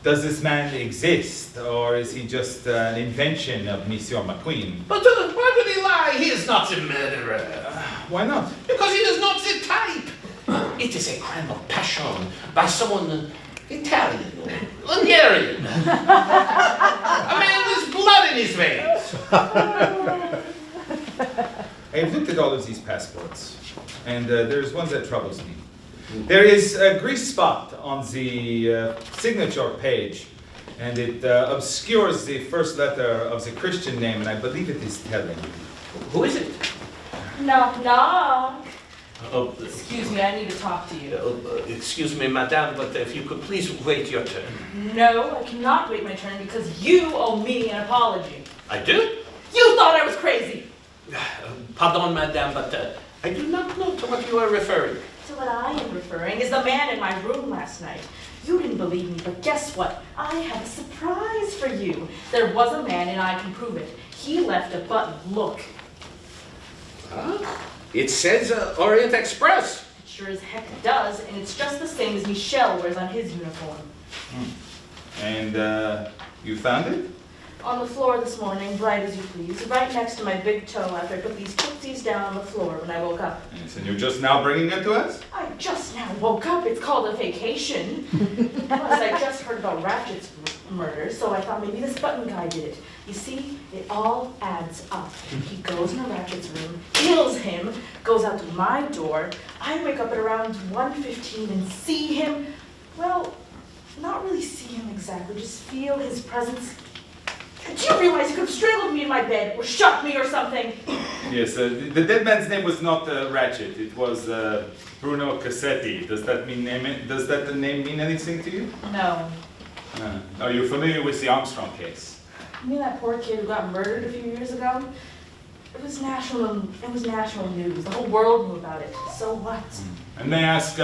does this man exist, or is he just an invention of Monsieur McQueen? But why would he lie? He is not the murderer. Why not? Because he is not the type. It is a crime of passion by someone Italian or Hungarian. A man with blood in his veins. I've looked at all of these passports, and there's one that troubles me. There is a grease spot on the signature page, and it obscures the first letter of the Christian name, and I believe it is telling. Who is it? Knock, knock. Excuse me, I need to talk to you. Excuse me, madame, but if you could please wait your turn. No, I cannot wait my turn because you owe me an apology. I do? You thought I was crazy. Pardon, madame, but I do not know to what you are referring. To what I am referring is the man in my room last night. You didn't believe me, but guess what? I have a surprise for you. There was a man, and I can prove it. He left a button. Look. Huh? It says Orient Express. It sure as heck does, and it's just the same as Michel wears on his uniform. And you found it? On the floor this morning, bright as you please, right next to my big toe after I put these tootsies down on the floor when I woke up. Yes, and you're just now bringing it to us? I just now woke up. It's called a vacation. Plus, I just heard about Ratchet's murder, so I thought maybe this button guy did it. You see, it all adds up. He goes into Ratchet's room, kills him, goes out to my door. I wake up at around 1:15 and see him. Well, not really see him exactly, just feel his presence. Do you realize you could have strangled me in my bed or shot me or something? Yes, the dead man's name was not Ratchet. It was Bruno Cassetti. Does that the name mean anything to you? No. Are you familiar with the Armstrong case? You mean that poor kid who got murdered a few years ago? It was national news. The whole world knew about it. So what? And may I ask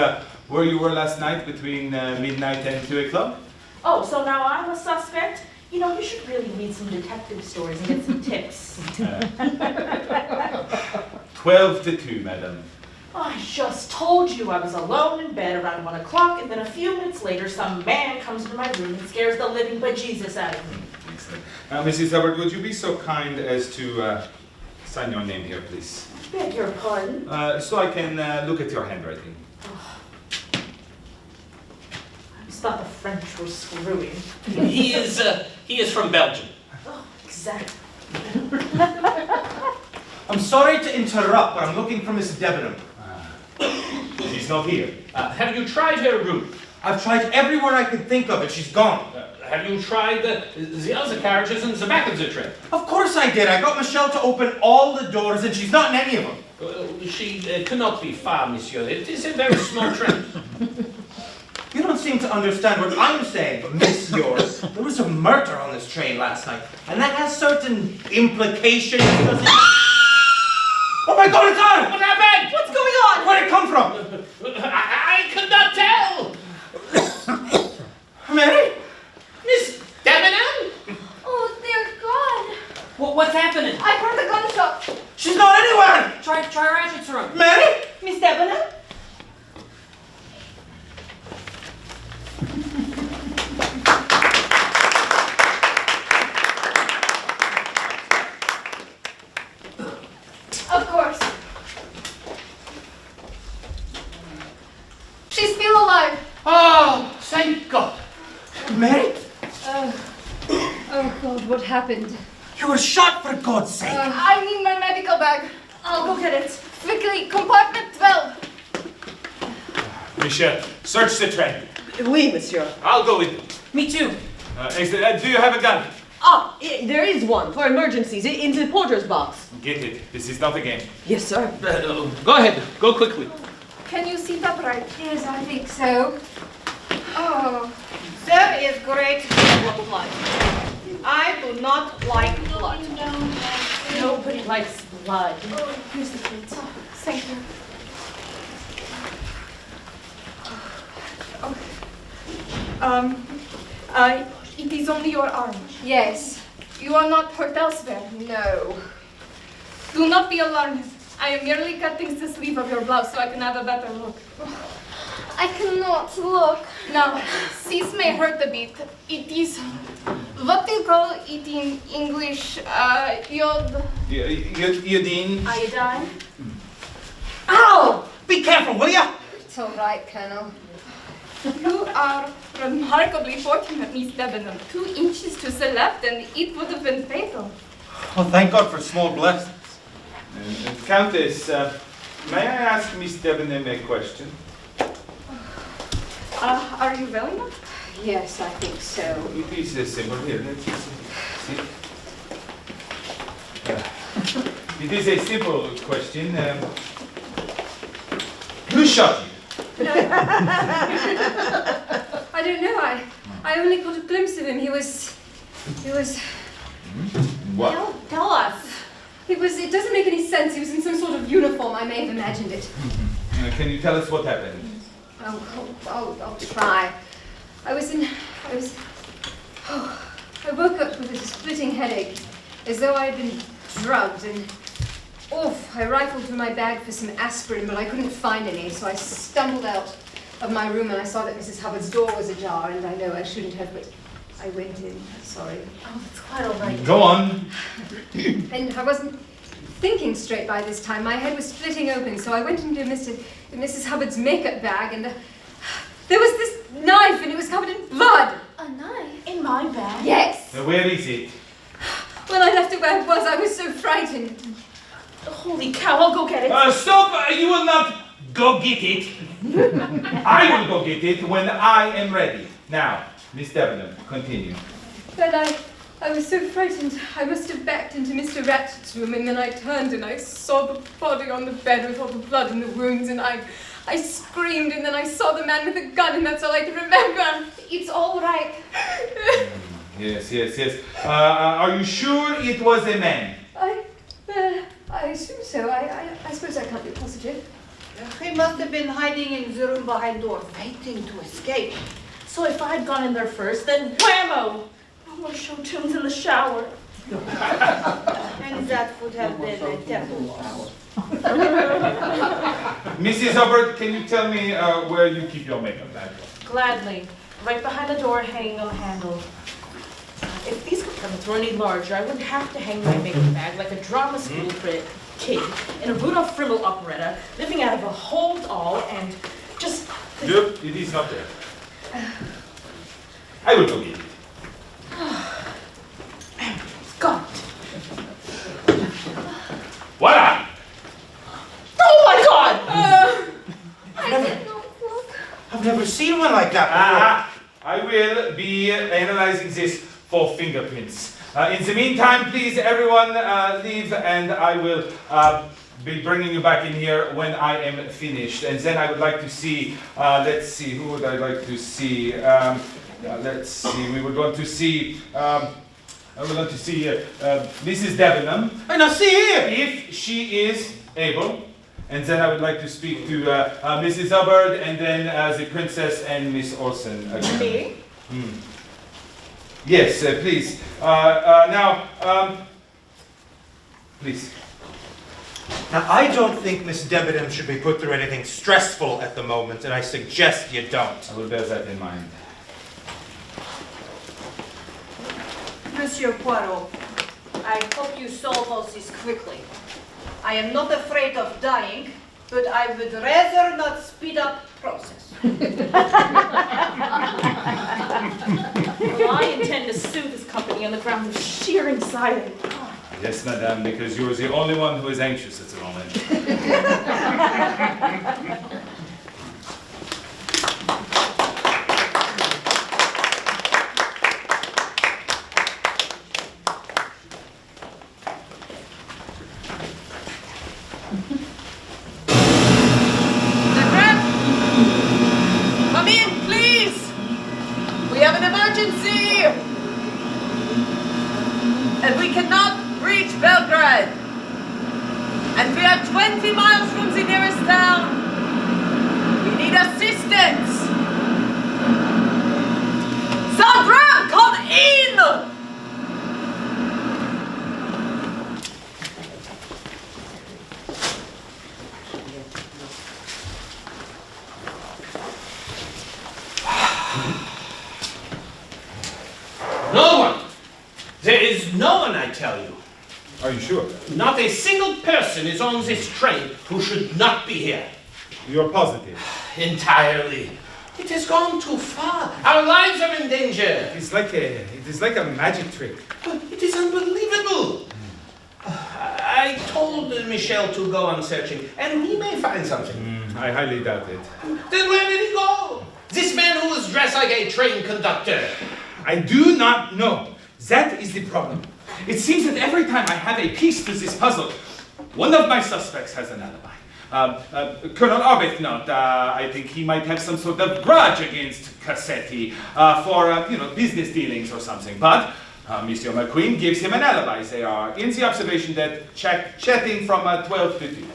where you were last night between midnight and 2 o'clock? Oh, so now I'm a suspect? You know, you should really read some detective stories and get some tips. 12 to 2, madam. I just told you I was alone in bed around 1 o'clock, and then a few minutes later, some man comes into my room and scares the living bejesus out of me. Excellent. Now, Mrs. Hubbard, would you be so kind as to sign your name here, please? Beg your pardon? So I can look at your handwriting. I just thought the French were screwy. He is from Belgium. Oh, exactly. I'm sorry to interrupt, but I'm looking for Miss Debenham. She's not here. Have you tried her room? I've tried everywhere I could think of, and she's gone. Have you tried the other carriages in the back of the train? Of course I did. I got Michelle to open all the doors, and she's not in any of them. She cannot be far, monsieur. It is a very small train. You don't seem to understand what I'm saying, monsieur. There was a murder on this train last night, and that has certain implications. Oh my God, it's on! What happened? What's going on? Where did it come from? I could not tell. Mary? Miss Debenham? Oh, they're gone. What's happening? I heard a gunshot. She's not anywhere! Try Ratchet's room. Mary? Miss Debenham? Of course. She's still alive. Oh, thank God. Mary? Oh God, what happened? You were shot, for God's sake! I need my medical bag. I'll go get it. Quickly, compartment 12. Michel, search the train. Oui, monsieur. I'll go with you. Me too. Do you have a gun? There is one for emergencies in the porter's box. Get it. This is not a game. Yes, sir. Go ahead. Go quickly. Can you sit upright? Yes, I think so. Oh, There is great deal of blood. I do not like blood. Nobody likes blood. Oh, here's the plate. Oh, thank you. it is only your arm. Yes. You are not hurt elsewhere? No. Do not be alarmed. I am merely cutting the sleeve of your blouse so I can have a better look. I cannot look. Now, this may hurt a bit. It is, what do you call it in English? Iodine? Iodine? Ow! Be careful, will ya? It's all right, Colonel. You are remarkably fortunate, Miss Debenham. 2 inches to the left and it would have been fatal. Oh, thank God for small blessings. Countess, may I ask Miss Debenham a question? Are you well enough? Yes, I think so. It is simple. Here, let's see. It is a simple question. Who shot you? I don't know. I only caught a glimpse of him. He was. What? Tell us. It doesn't make any sense. He was in some sort of uniform. I may have imagined it. Can you tell us what happened? I'll try. I woke up with a splitting headache, as though I had been drugged, and I rifled through my bag for some aspirin, but I couldn't find any, so I stumbled out of my room and I saw that Mrs. Hubbard's door was ajar, and I know I shouldn't have, but I went in. Sorry. Oh, it's quite all right. Go on. And I wasn't thinking straight by this time. My head was splitting open, so I went into Mrs. Hubbard's makeup bag, and there was this knife, and it was covered in blood. A knife? In my bag? Yes. Where is it? When I left it where it was, I was so frightened. Holy cow, I'll go get it. Stop! You will not go get it. I will go get it when I am ready. Now, Miss Debenham, continue. Then I was so frightened, I must have backed into Mr. Ratchet's room, and then I turned and I saw the body on the bed with all the blood and the wounds, and I screamed, and then I saw the man with the gun, and that's all I can remember. It's all right. Yes. Are you sure it was a man? I assume so. I suppose I can't be positive. He must have been hiding in the room behind door, waiting to escape. So if I'd gone in there first, then whammo! No more show tunes in the shower. And that would have been a terrible hour. Mrs. Hubbard, can you tell me where you keep your makeup bag? Gladly. Right behind the door, hanging on a handle. If these compartments were any larger, I wouldn't have to hang my makeup bag like a drama school kid in a Rudolph Frimmel operetta, living out of a hold all and just... Look, it is not there. I will go get it. God. Voila! Oh my God! I've never seen one like that before. I will be analyzing this for fingerprints. In the meantime, please everyone leave, and I will be bringing you back in here when I am finished. And then I would like to see, let's see, who would I like to see? Let's see, we would want to see, I would like to see Mrs. Debenham. And now see here! If she is able. And then I would like to speak to Mrs. Hubbard, and then the princess and Miss Orson again. Me? Yes, please. Please. Now, I don't think Miss Debenham should be put through anything stressful at the moment, and I suggest you don't. I will bear that in mind. Monsieur Poirot, I hope you solve all this quickly. I am not afraid of dying, but I would rather not speed up process. Well, I intend to sue this company on the grounds of sheer anxiety. Yes, madame, because you are the only one who is anxious at the moment. Come in, please! We have an emergency! And we cannot reach Belgrade. And we are 20 miles from the nearest town. We need assistance! Sandra, come in! No one! There is no one, I tell you. Are you sure? Not a single person is on this train who should not be here. You're positive? Entirely. It has gone too far. Our lives are in danger. It is like a magic trick. But it is unbelievable. I told Michel to go on searching, and he may find something. I highly doubt it. Then where did he go? This man who was dressed like a train conductor. I do not know. That is the problem. It seems that every time I have a piece to this puzzle, one of my suspects has an alibi. Colonel Arbuthnot, I think he might have some sort of grudge against Cassetti for, business dealings or something. But Monsieur McQueen gives him an alibi. They are in the observation that chatting from 12 to 2.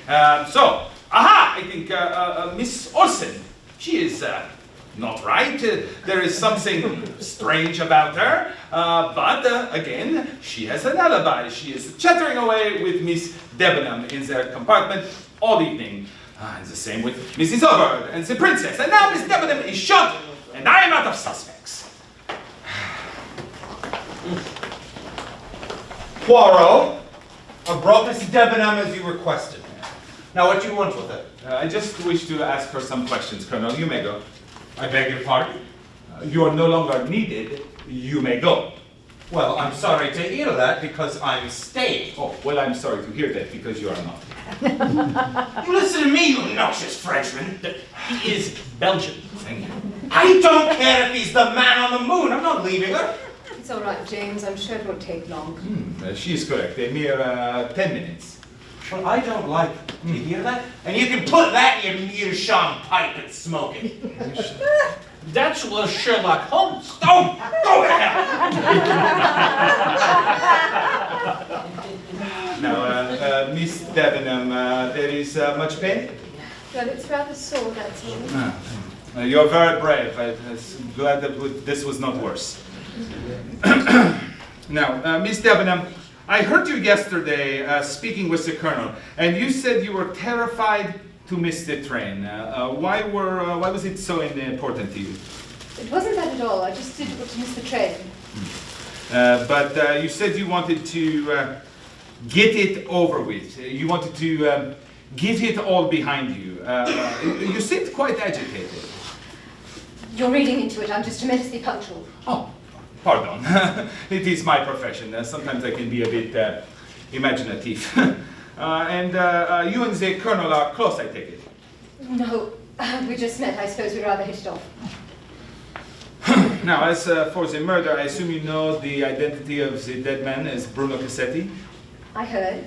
I think Miss Orson, she is not right. There is something strange about her. But again, she has an alibi. She is chattering away with Miss Debenham in their compartment all evening. And the same with Mrs. Hubbard and the princess. And now Miss Debenham is shot, and I am out of suspects. Poirot, I brought Miss Debenham as you requested. Now, what do you want with it? I just wish to ask her some questions, Colonel. You may go. I beg your pardon? You are no longer needed. You may go. Well, I'm sorry to hear that because I'm staying. Oh, well, I'm sorry to hear that because you are not. You listen to me, you noxious Frenchman. He is Belgian. Thank you. I don't care if he's the man on the moon. I'm not leaving her. It's all right, James. I'm sure it won't take long. She is correct. A mere 10 minutes. Well, I don't like it. Do you hear that? And you can put that in your meerschaum pipe and smoke it. That's was Sherlock Holmes. Go to hell! Now, Miss Debenham, there is much pain? Well, it's rather sore, that's all. You're very brave. I'm glad that this was not worse. Now, Miss Debenham, I heard you yesterday speaking with the Colonel, and you said you were terrified to miss the train. Why was it so important to you? It wasn't that at all. I just didn't want to miss the train. But you said you wanted to get it over with. You wanted to get it all behind you. You seemed quite agitated. You're reading into it. I'm just tremendously punctual. Oh, pardon. It is my profession. Sometimes I can be a bit imaginative. And you and the Colonel are close, I take it? No, we just met. I suppose we'd rather hit it off. Now, as for the murder, I assume you know the identity of the dead man as Bruno Cassetti? I heard.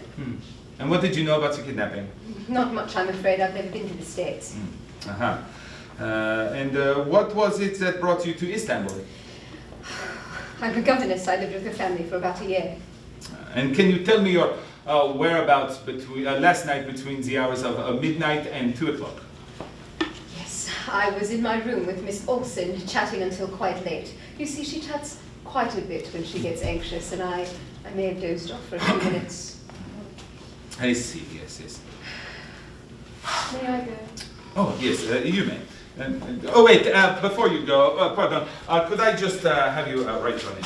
And what did you know about the kidnapping? Not much, I'm afraid. I've never been to the States. And what was it that brought you to Istanbul? I'm a governess. I lived with the family for about a year. And can you tell me your whereabouts between last night between the hours of midnight and 2 o'clock? Yes, I was in my room with Miss Olsen, chatting until quite late. You see, she chats quite a bit when she gets anxious, and I may have dozed off for a few minutes. I see, yes. May I go? Oh, yes, you may. Oh, wait, before you go, pardon, could I just have you write your name?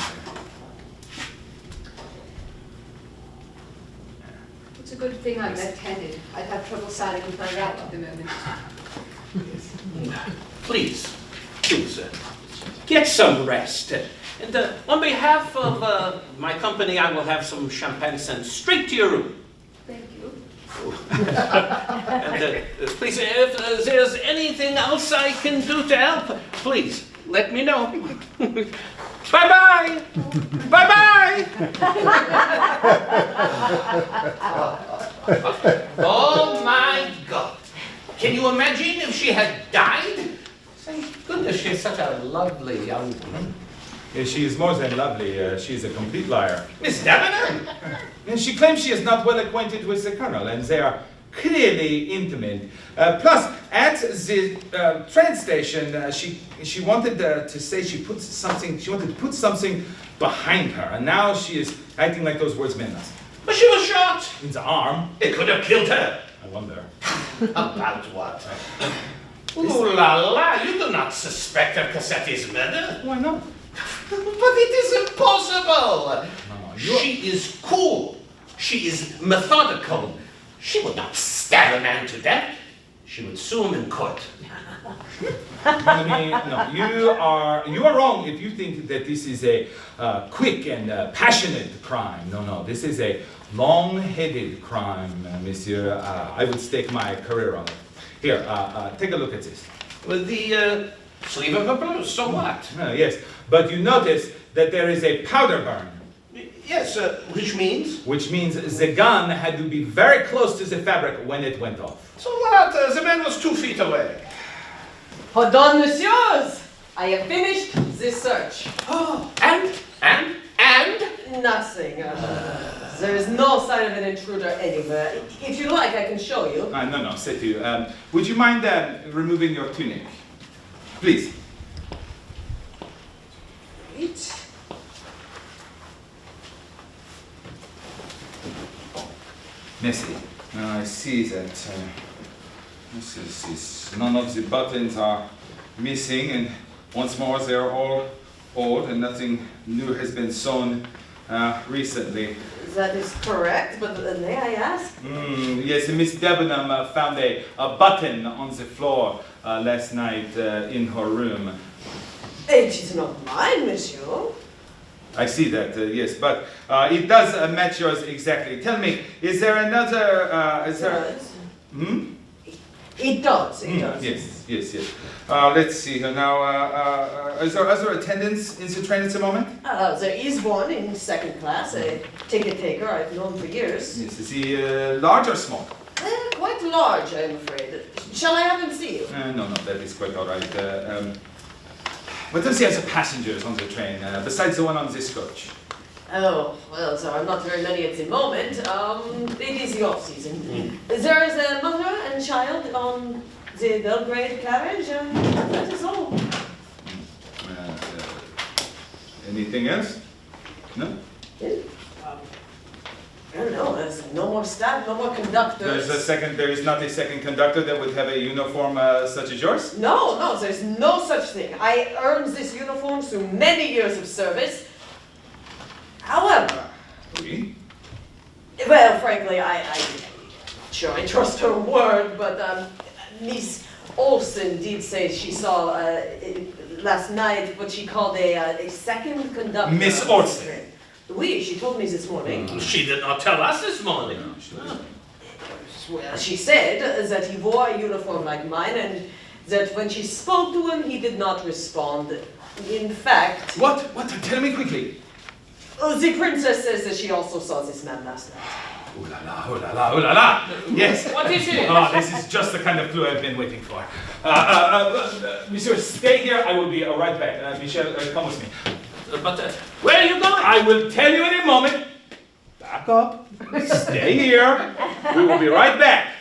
It's a good thing I'm left-handed. I'd have trouble signing with my right at the moment. Please, get some rest. And on behalf of my company, I will have some champagne sent straight to your room. Thank you. And please, if there's anything else I can do to help, please let me know. Bye-bye! Bye-bye! Oh my God! Can you imagine if she had died? Thank goodness she's such a lovely young woman. She is more than lovely. She is a complete liar. Miss Debenham? And she claims she is not well acquainted with the Colonel, and they are clearly intimate. Plus, at the train station, she wanted to say she wanted to put something behind her, and now she is acting like those words meant nothing. But she was shot! In the arm. It could have killed her. I wonder. About what? Ooh la la, you do not suspect of Cassetti's murder? Why not? But it is impossible! No, she is cool. She is methodical. She would not stab a man to death. She would sue him in court. No, you are wrong if you think that this is a quick and passionate crime. No, this is a long-headed crime, monsieur. I would stake my career on it. Here, take a look at this. With the sleeve of a blouse, so what? Yes, but you notice that there is a powder burn. Yes, which means? Which means the gun had to be very close to the fabric when it went off. So what? The man was 2 feet away. Pardon, messieurs! I have finished this search. Oh, and? Nothing. There is no sign of an intruder anywhere. If you like, I can show you. No, c'est tout. Would you mind removing your tunic? Please. It. Merci. Now I see that none of the buttons are missing, and once more they are all old and nothing new has been sewn recently. That is correct, but may I ask? Yes, Miss Debenham found a button on the floor last night in her room. It is not mine, monsieur. I see that, yes, but it does match yours exactly. Tell me, is there another, It does, it does. Yes. Let's see here now. Is there attendance in the train at the moment? There is one in second class, a ticket taker I've known for years. Yes, is he large or small? Quite large, I'm afraid. Shall I have him see you? No, that is quite all right. What does he have as passengers on the train, besides the one on this coach? Oh, well, there are not very many at the moment. It is the off-season. There is a mother and child on the Belgrade carriage, and that is all. Anything else? No? I don't know, there's no more staff, no more conductors. There is not a second conductor that would have a uniform such as yours? No, there's no such thing. I earned this uniform through many years of service. However, Oui? well, frankly, sure, I trust her word, but Miss Olsen did say she saw last night what she called a second conductor. Miss Olsen? Oui, she told me this morning. She did not tell us this morning. Well, she said that he wore a uniform like mine, and that when she spoke to him, he did not respond. In fact... What? Tell me quickly. The princess says that she also saw this man last night. Ooh la la. Yes. What is it? Oh, this is just the kind of clue I've been waiting for. Monsieur, stay here. I will be right back. Michel, come with me. But where are you going? I will tell you in a moment. Back up. Stay here. We will be right back.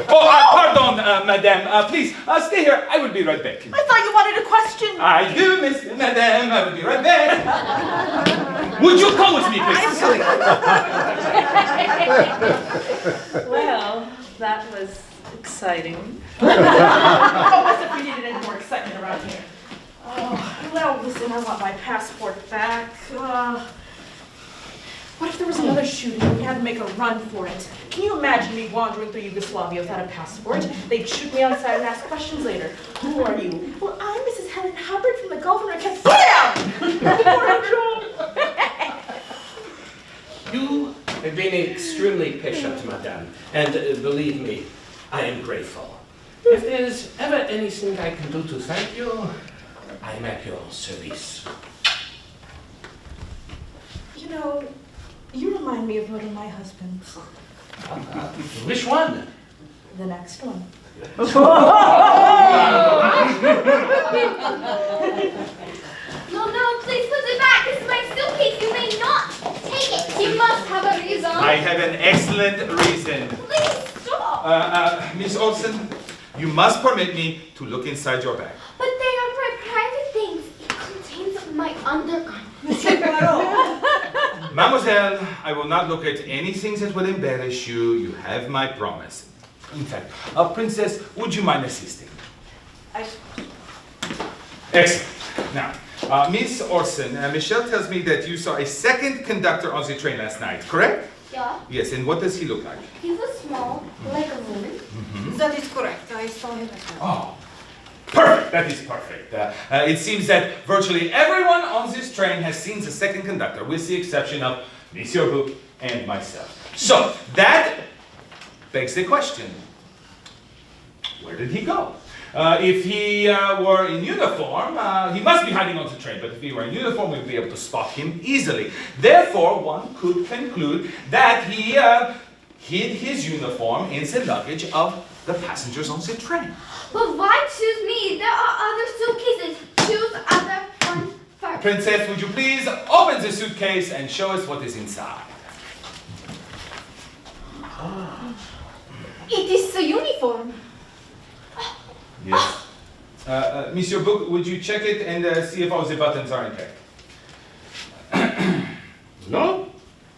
Pardon, madame. Please, stay here. I will be right back. I thought you wanted a question. I do, Miss Madame. I will be right back. Would you come with me, please? Well, that was exciting. Oh, as if we needed any more excitement around here. Oh, well, listen, I want my passport back. What if there was another shooting and we had to make a run for it? Can you imagine me wandering through Yugoslavia without a passport? They'd shoot me outside and ask questions later. Who are you? Well, I'm Mrs. Helen Hubbard from the Gulf, and I kept... You have been extremely patient, madame, and believe me, I am grateful. If there's ever anything I can do to thank you, I am at your service. You know, you remind me of one of my husbands. Which one? The next one. No, please put it back. This is my suitcase. You may not take it. You must have a reason. I have an excellent reason. Please stop. Miss Olsen, you must permit me to look inside your bag. But they are my private things. It contains my undergarment. Mademoiselle, I will not look at anything that will embarrass you. You have my promise. In fact, Princess, would you mind assisting? Excellent. Now, Miss Orson, Michelle tells me that you saw a second conductor on the train last night, correct? Yeah. Yes, and what does he look like? He was small, like a woman. Mm-hmm. That is correct. I saw him as well. Oh, perfect. That is perfect. It seems that virtually everyone on this train has seen the second conductor, with the exception of Monsieur Book and myself. So, that begs the question, where did he go? If he were in uniform, he must be hiding on the train, but if he were in uniform, we'd be able to spot him easily. Therefore, one could conclude that he hid his uniform in the luggage of the passengers on the train. But why choose me? There are other suitcases. Choose other one first. Princess, would you please open the suitcase and show us what is inside? It is a uniform. Yes. Monsieur Book, would you check it and see if all the buttons are intact? No,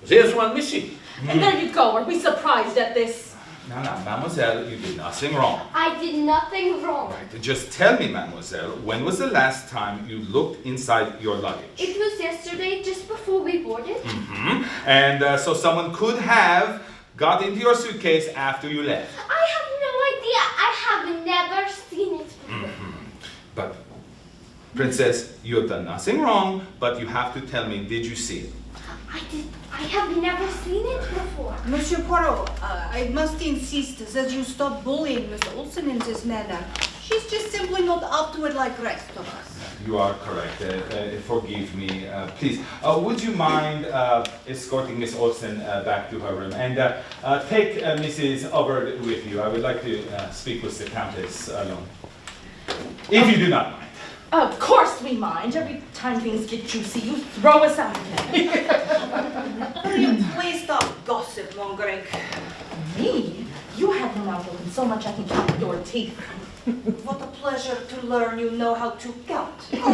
there's one missing. And there you go. Are we surprised at this? No, mademoiselle, you did nothing wrong. I did nothing wrong. Right, just tell me, mademoiselle, when was the last time you looked inside your luggage? It was yesterday, just before we boarded. Mm-hmm. And so someone could have got into your suitcase after you left. I have no idea. I have never seen it before. Mm-hmm. But, Princess, you have done nothing wrong, but you have to tell me, did you see it? I have never seen it before. Monsieur Poirot, I must insist that you stop bullying Miss Olsen in this manner. She's just simply not up to it like rest of us. You are correct. Forgive me, please. Would you mind escorting Miss Olsen back to her room and take Mrs. Hubbard with you? I would like to speak with the Countess alone. If you do not mind. Of course we mind. Every time things get juicy, you throw us out again. Will you please stop gossip mongering? Me? You have your mouth open so much I can count your teeth. What a pleasure to learn you know how to count. If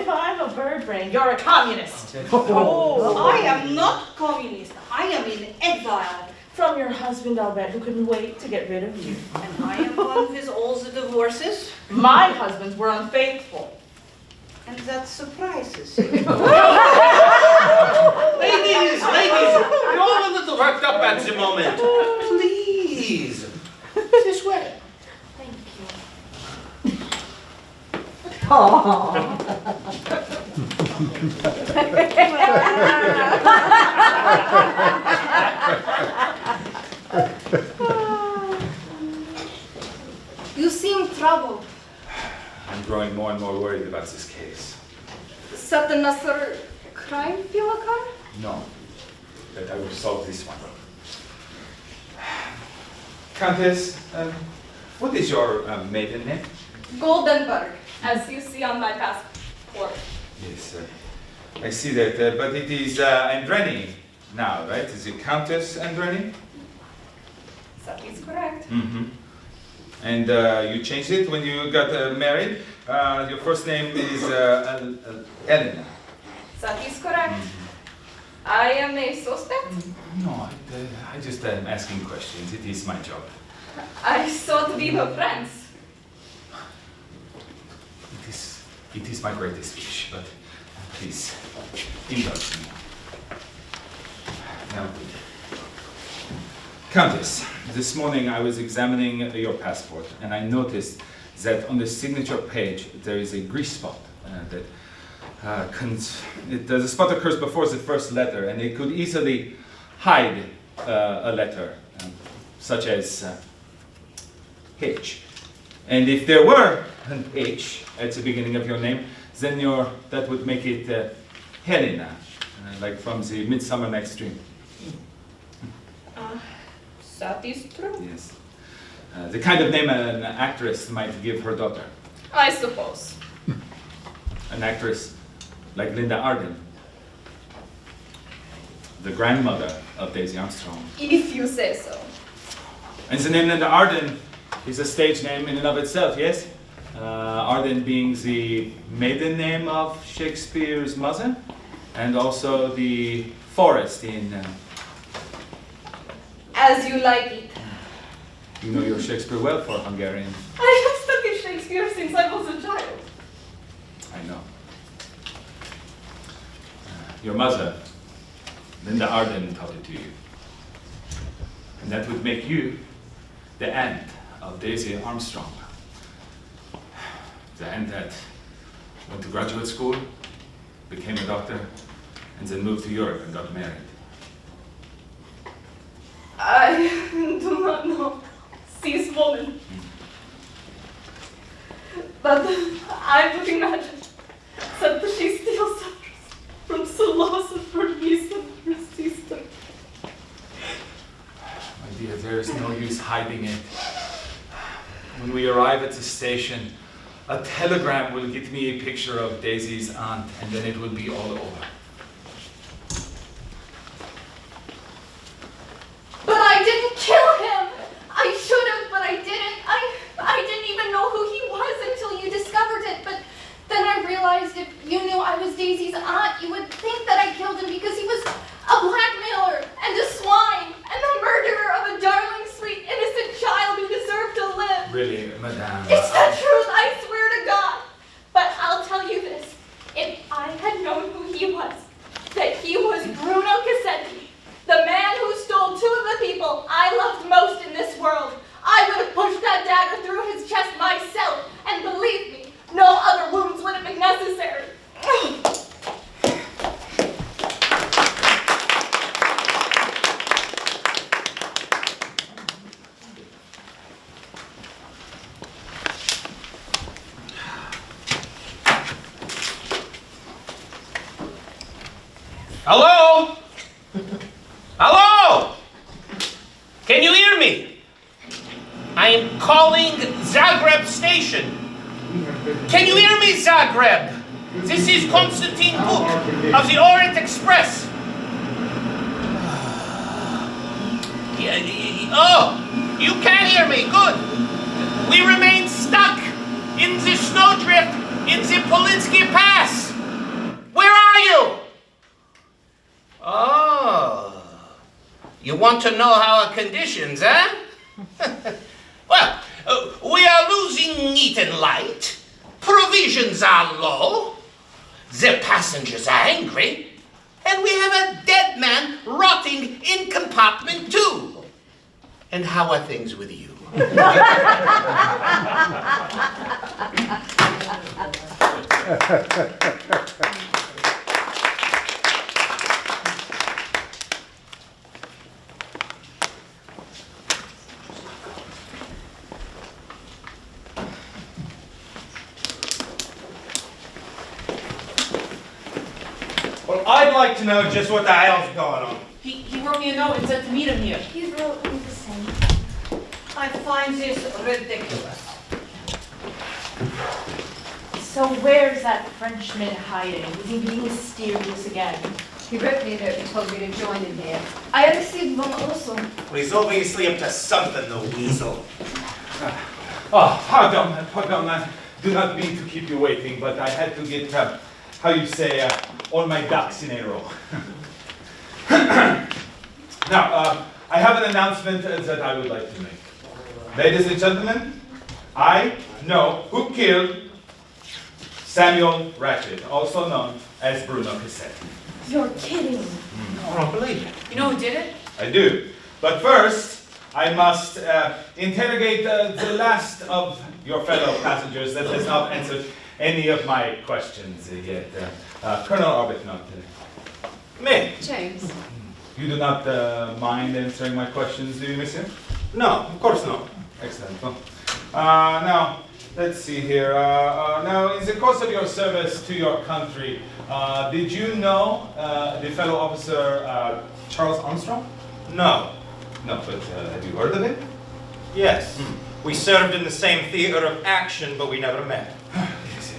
I'm a bird brain, you're a communist. I am not communist. I am in exile. From your husband, I'll bet, who couldn't wait to get rid of you. And I am one with all the divorces. My husbands were unfaithful. And that surprises you. Ladies, you're all a little worked up at the moment. Please, this way. Thank you. You seem troubled. I'm growing more and more worried about this case. Is that another crime you occur? No, that I will solve this one. Countess, what is your maiden name? Goldenberg, as you see on my passport. Yes, I see that, but it is Andreni now, right? Is it Countess Andreni? That is correct. Mm-hmm. And you changed it when you got married? Your first name is Elena. That is correct. I am a suspect. No, I just am asking questions. It is my job. I thought we were friends. It is my greatest wish, but please, indulge me. Now, Countess, this morning I was examining your passport, and I noticed that on the signature page there is a grease spot. The spot occurs before the first letter, and it could easily hide a letter, such as H. And if there were an H at the beginning of your name, then that would make it Helena, like from the Midsummer Night's Dream. That is true. Yes. The kind of name an actress might give her daughter. I suppose. An actress like Linda Arden, the grandmother of Daisy Armstrong. If you say so. And the name Linda Arden is a stage name in and of itself, yes? Arden being the maiden name of Shakespeare's mother, and also the forest in... As you like it. You know your Shakespeare well for Hungarian. I have studied Shakespeare since I was a child. I know. Your mother, Linda Arden, taught it to you. And that would make you the aunt of Daisy Armstrong. The aunt that went to graduate school, became a doctor, and then moved to Europe and got married. I do not know this woman. But I would imagine that she still suffers from the loss of her niece and her sister. My dear, there is no use hiding it. When we arrive at the station, a telegram will get me a picture of Daisy's aunt, and then it will be all over. But I didn't kill him! I should have, but I didn't. I didn't even know who he was until you discovered it. But then I realized if you knew I was Daisy's aunt, you would think that I killed him because he was a blackmailer and a swine and the murderer of a darling, sweet, innocent child who deserved to live. Really, madame? It's the truth, I swear to God. But I'll tell you this. If I had known who he was, that he was Bruno Cassetti, the man who stole two of the people I loved most in this world, I would have pushed that dagger through his chest myself, and believe me, no other wounds would have been necessary. Hello? Hello? Can you hear me? I am calling Zagreb station. Can you hear me, Zagreb? This is Konstantin Puk of the Orient Express. Oh, you can hear me. Good. We remain stuck in the snowdrift in the Polinsky Pass. Where are you? Oh, you want to know our conditions, huh? Well, we are losing meat and light. Provisions are low. The passengers are angry. And we have a dead man rotting in compartment 2. And how are things with you? Well, I'd like to know just what the hell's going on. He wrote me a note and said to meet him here. He wrote me the same. I find this ridiculous. So where's that Frenchman hiding? Is he being mysterious again? He wrote me a note and told me to join him here. I received one also. Well, he's obviously up to something, the weasel. Oh, pardon, do not mean to keep you waiting, but I had to get, how you say, all my ducks in a row. Now, I have an announcement that I would like to make. Ladies and gentlemen, I know who killed Samuel Ratchet, also known as Bruno Cassetti. You're kidding. I don't believe it. You know who did it? I do. But first, I must interrogate the last of your fellow passengers that has not answered any of my questions yet. Colonel Arbuthnot. Me? James. You do not mind answering my questions, do you, monsieur? No, of course not. Excellent. Well, now, let's see here. Now, in the course of your service to your country, did you know the fellow officer Charles Armstrong? No. No, but have you heard of him? Yes. We served in the same theater of action, but we never met. Yes.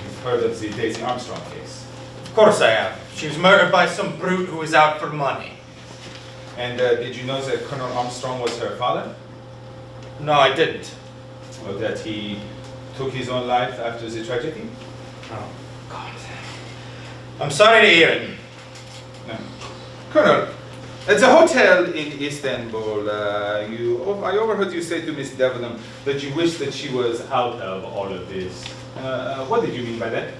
You've heard of the Daisy Armstrong case. Of course I have. She was murdered by some brute who was out for money. And did you know that Colonel Armstrong was her father? No, I didn't. Or that he took his own life after the tragedy? Oh, God. I'm sorry to hear it. No. Colonel, at the hotel in Istanbul, I overheard you say to Miss Debenham that you wished that she was out of all of this. What did you mean by that?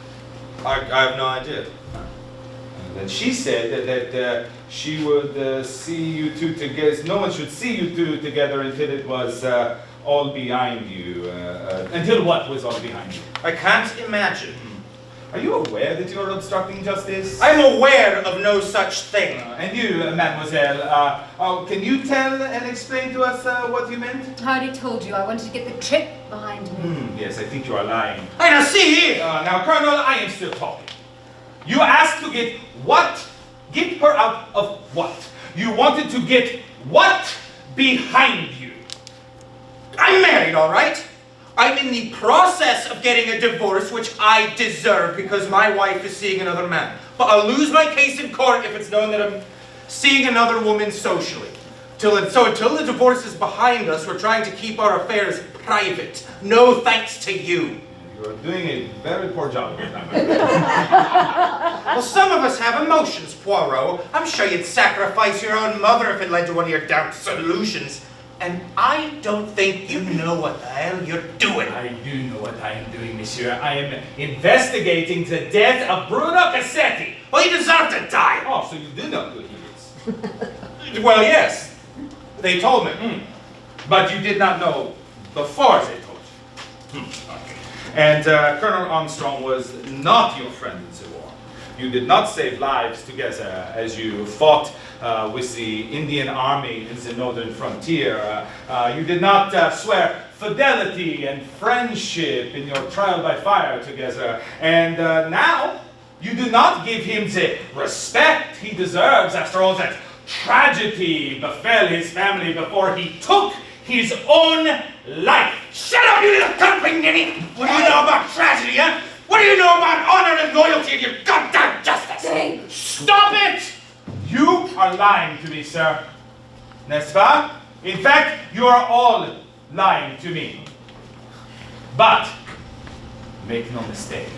I have no idea. And she said that she would see you two together. No one should see you two together until it was all behind you. Until what was all behind you? I can't imagine. Are you aware that you're obstructing justice? I'm aware of no such thing. And you, mademoiselle, can you tell and explain to us what you meant? I already told you I wanted to get the trip behind me. Yes, I think you are lying. I now see here. Now, Colonel, I am still talking. You asked to get what? Get her out of what? You wanted to get what behind you? I'm married, all right? I'm in the process of getting a divorce, which I deserve because my wife is seeing another man. But I'll lose my case in court if it's known that I'm seeing another woman socially. So until the divorce is behind us, we're trying to keep our affairs private. No thanks to you. You're doing a very poor job of that. Well, some of us have emotions, Poirot. I'm sure you'd sacrifice your own mother if it led to one of your damn solutions. And I don't think you know what the hell you're doing. I do know what I am doing, monsieur. I am investigating the death of Bruno Cassetti. Well, he deserved to die. Oh, so you do know who he is? Well, yes. They told me. But you did not know before they told you. Okay. And Colonel Armstrong was not your friend in the war. You did not save lives together as you fought with the Indian Army in the northern frontier. You did not swear fidelity and friendship in your trial by fire together. And now you do not give him the respect he deserves after all that tragedy befell his family before he took his own life. Shut up, you little dumpling ninny! What do you know about tragedy, huh? What do you know about honor and loyalty and your goddamn justice? Dang. Stop it! You are lying to me, sir. N'est-ce pas? In fact, you are all lying to me. But, make no mistake,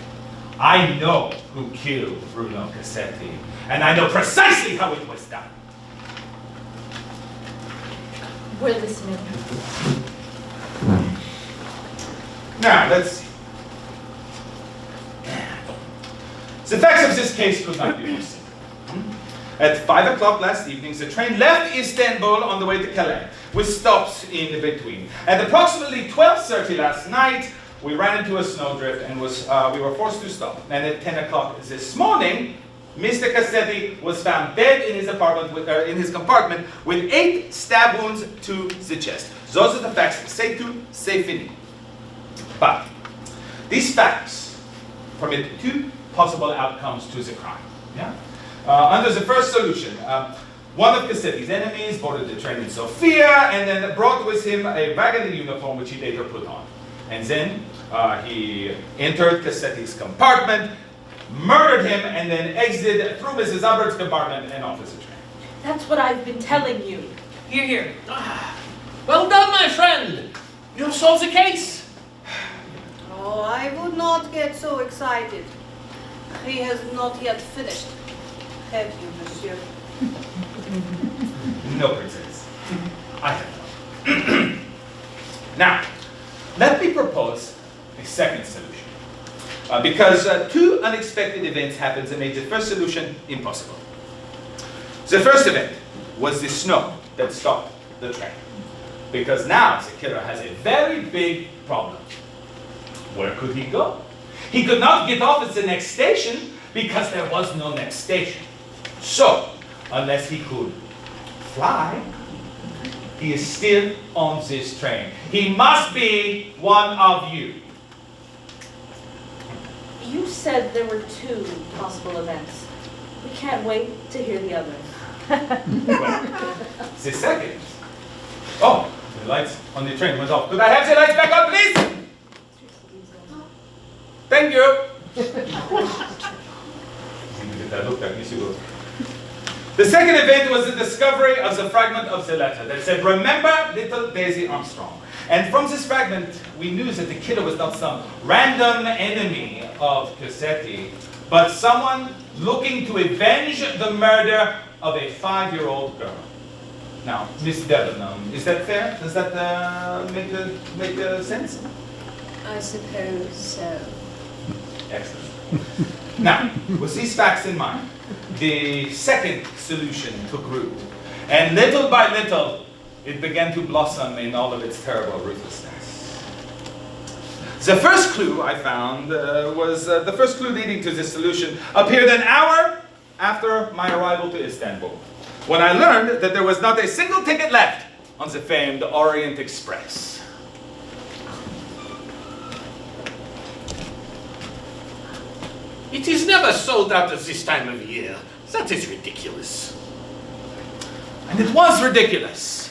I know who killed Bruno Cassetti, and I know precisely how it was done. We're listening. Now, let's see. The facts of this case could not be more simple. At 5 o'clock last evening, the train left Istanbul on the way to Calais, with stops in between. At approximately 12:30 last night, we ran into a snowdrift and we were forced to stop. And at 10 o'clock this morning, Mr. Cassetti was found dead in his compartment with 8 stab wounds to the chest. Those are the facts. C'est tout, c'est fini. But these facts permit 2 possible outcomes to the crime. Yeah? Under the first solution, one of Cassetti's enemies boarded the train in Sofia and then brought with him a wagon uniform which he later put on. And then he entered Cassetti's compartment, murdered him, and then exited through Mrs. Hubbard's compartment and off the train. That's what I've been telling you. Here, here. Well done, my friend! You have solved the case! Oh, I would not get so excited. He has not yet finished. Have you, monsieur? No, princess. I have not. Now, let me propose a second solution. Because 2 unexpected events happened that made the first solution impossible. The first event was the snow that stopped the train. Because now the killer has a very big problem. Where could he go? He could not get off at the next station because there was no next station. So, unless he could fly, he is still on this train. He must be one of you. You said there were 2 possible events. We can't wait to hear the others. Well, the second. Oh, the lights on the train went off. Could I have the lights back on, please? Thank you. The second event was the discovery of the fragment of the letter that said, "Remember little Daisy Armstrong." And from this fragment, we knew that the killer was not some random enemy of Cassetti, but someone looking to avenge the murder of a 5-year-old girl. Now, Miss Devon, is that fair? Does that make sense? I suppose so. Excellent. Now, with these facts in mind, the second solution took root. And little by little, it began to blossom in all of its terrible ruthlessness. The first clue I found the first clue leading to this solution appeared an hour after my arrival to Istanbul, when I learned that there was not a single ticket left on the famed Orient Express. It is never sold out at this time of year. That is ridiculous. And it was ridiculous.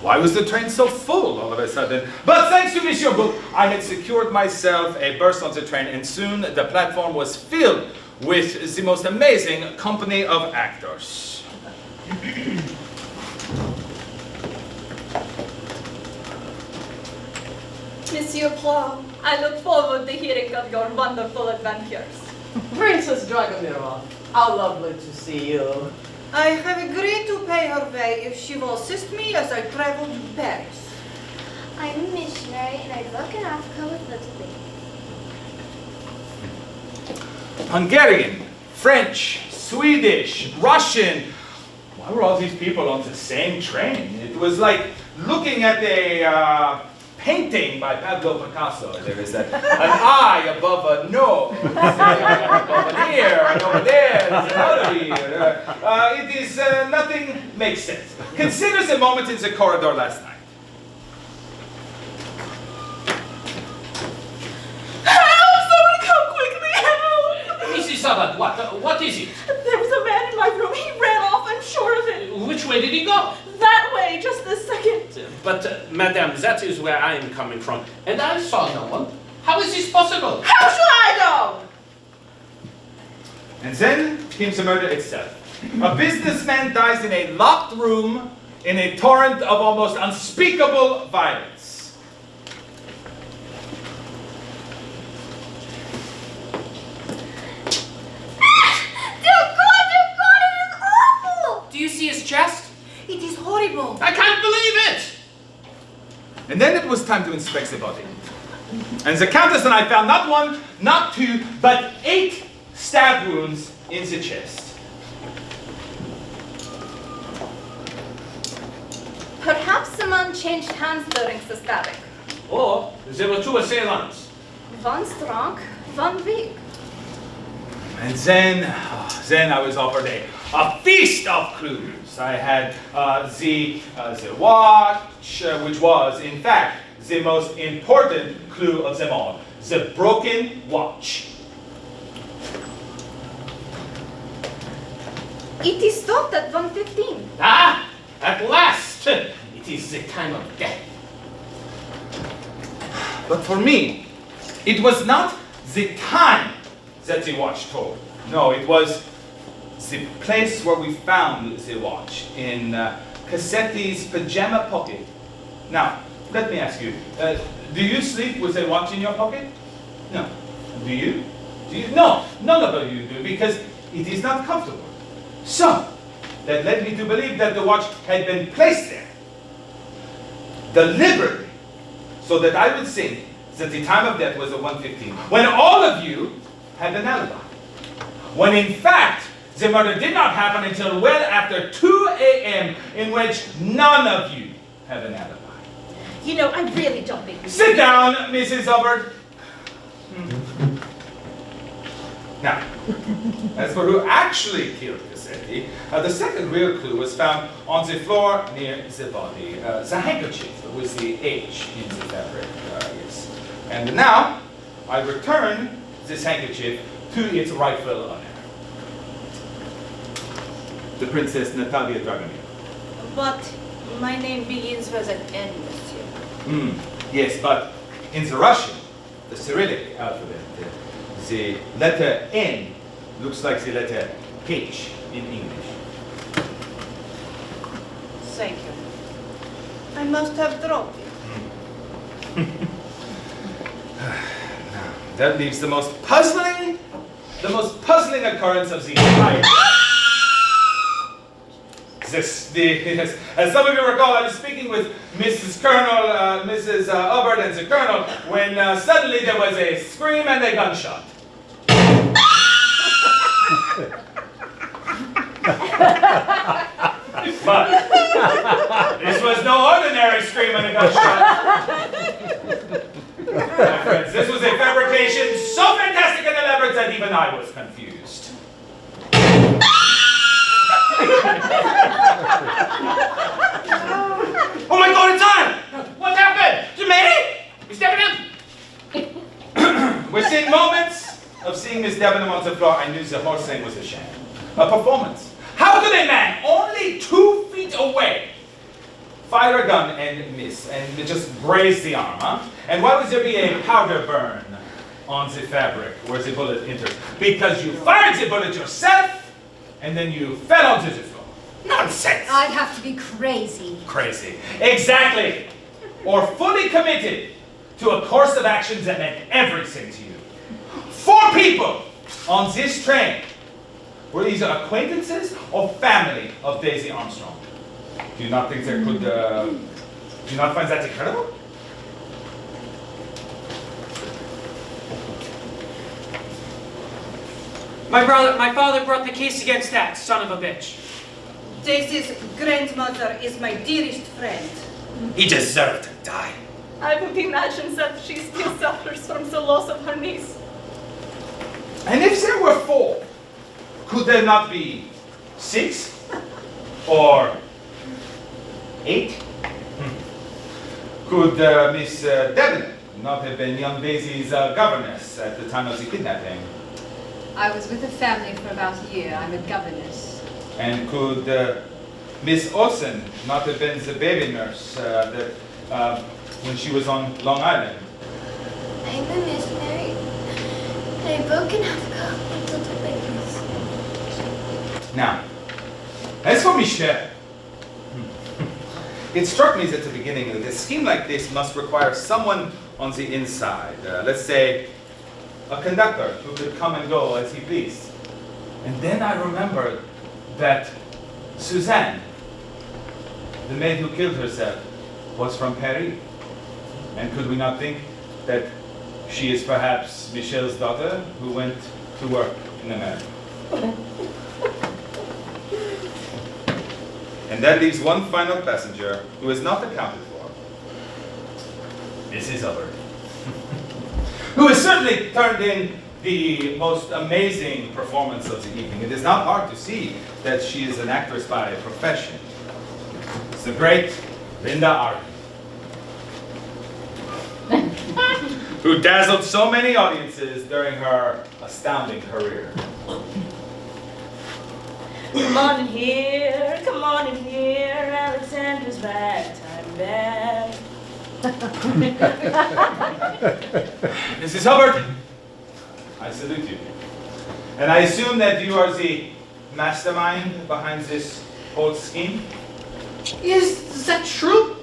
Why was the train so full all of a sudden? But thanks to Monsieur Book, I had secured myself a berth on the train, and soon the platform was filled with the most amazing company of actors. Monsieur Paul, I look forward to hearing of your wonderful adventures. Princess Dragomirov, how lovely to see you. I have agreed to pay her way if she will assist me as I travel to Paris. I'm a missionary and I work in Africa with little babies. Hungarian, French, Swedish, Russian. Why were all these people on the same train? It was like looking at a painting by Pablo Picasso. There is an eye above a nose, above an ear, and over there there's another ear. It is, nothing makes sense. Consider the moment in the corridor last night. Help! Somebody come quickly! Help! What is it? There was a man in my room. He ran off, I'm sure of it. Which way did he go? That way, just this second. But, madame, that is where I am coming from, and I saw no one. How is this possible? How should I know? And then came the murder itself. A businessman dies in a locked room in a torrent of almost unspeakable violence. Dear God, it is awful! Do you see his chest? It is horrible. I can't believe it! And then it was time to inspect the body. And the Countess and I found not one, not two, but 8 stab wounds in the chest. Perhaps the man changed hands during the stabbing. Or there were 2 assailants. One strong, one weak. And then I was offered a feast of clues. I had the watch, which was, in fact, the most important clue of them all. The broken watch. It is stopped at 1:15. Ah! At last! It is the time of death. But for me, it was not the time that the watch told. No, it was the place where we found the watch, in Cassetti's pajama pocket. Now, let me ask you, do you sleep with a watch in your pocket? No. Do you? Do you? No, none of you do, because it is not comfortable. So, that led me to believe that the watch had been placed there deliberately, so that I would think that the time of death was at 1:15, when all of you had an alibi. When in fact, the murder did not happen until well after 2 a.m., in which none of you have an alibi. You know, I really don't think... Sit down, Mrs. Hubbard. Now, as for who actually killed Cassetti, the second real clue was found on the floor near the body. The handkerchief with the H in the fabric, yes. And now, I return this handkerchief to its rightful owner. The Princess Natalia Dragomir. But my name begins with an N, monsieur. Yes, but in the Russian, the Cyrillic alphabet, the letter N looks like the letter H in English. Thank you. I must have dropped it. Now, that leaves the most puzzling occurrence of the entire. As some of you recall, I was speaking with Mrs. Hubbard and the Colonel when suddenly there was a scream and a gunshot. But this was no ordinary scream and a gunshot. My friends, this was a fabrication so fantastic and elaborate that even I was confused. Oh my God, it's on! What happened? You made it? Miss Debenham? Within moments of seeing Miss Debenham on the floor, I knew the whole thing was a sham. A performance. How could a man only 2 feet away fire a gun and miss, and just graze the arm, huh? And why would there be a powder burn on the fabric where the bullet enters? Because you fired the bullet yourself, and then you fell onto the floor. Nonsense! I'd have to be crazy. Crazy. Exactly. Or fully committed to a course of actions that meant everything to you. 4 people on this train were either acquaintances or family of Daisy Armstrong. Do you not think there could, do you not find that incredible? My father brought the case against that son of a bitch. Daisy's grandmother is my dearest friend. He deserved to die. I would imagine that she still suffers from the loss of her niece. And if there were 4, could there not be 6? Or 8? Could Miss Debenham not have been young Daisy's governess at the time of the kidnapping? I was with a family for about a year. I'm a governess. And could Miss Olsen not have been the baby nurse when she was on Long Island? I'm a missionary. I broke in Africa with little babies. Now, as for Michel, it struck me at the beginning that a scheme like this must require someone on the inside. Let's say a conductor who could come and go as he pleased. And then I remembered that Suzanne, the maid who killed herself, was from Paris. And could we not think that she is perhaps Michel's daughter who went to work in America? And that leaves one final passenger who is not accounted for. Mrs. Hubbard. Who has certainly turned in the most amazing performance of the evening. It is not hard to see that she is an actress by profession. It's the great Linda Arden, who dazzled so many audiences during her astounding career. Come on in here, Alexander's ragtime band. Mrs. Hubbard, I salute you. And I assume that you are the mastermind behind this whole scheme? Is that true?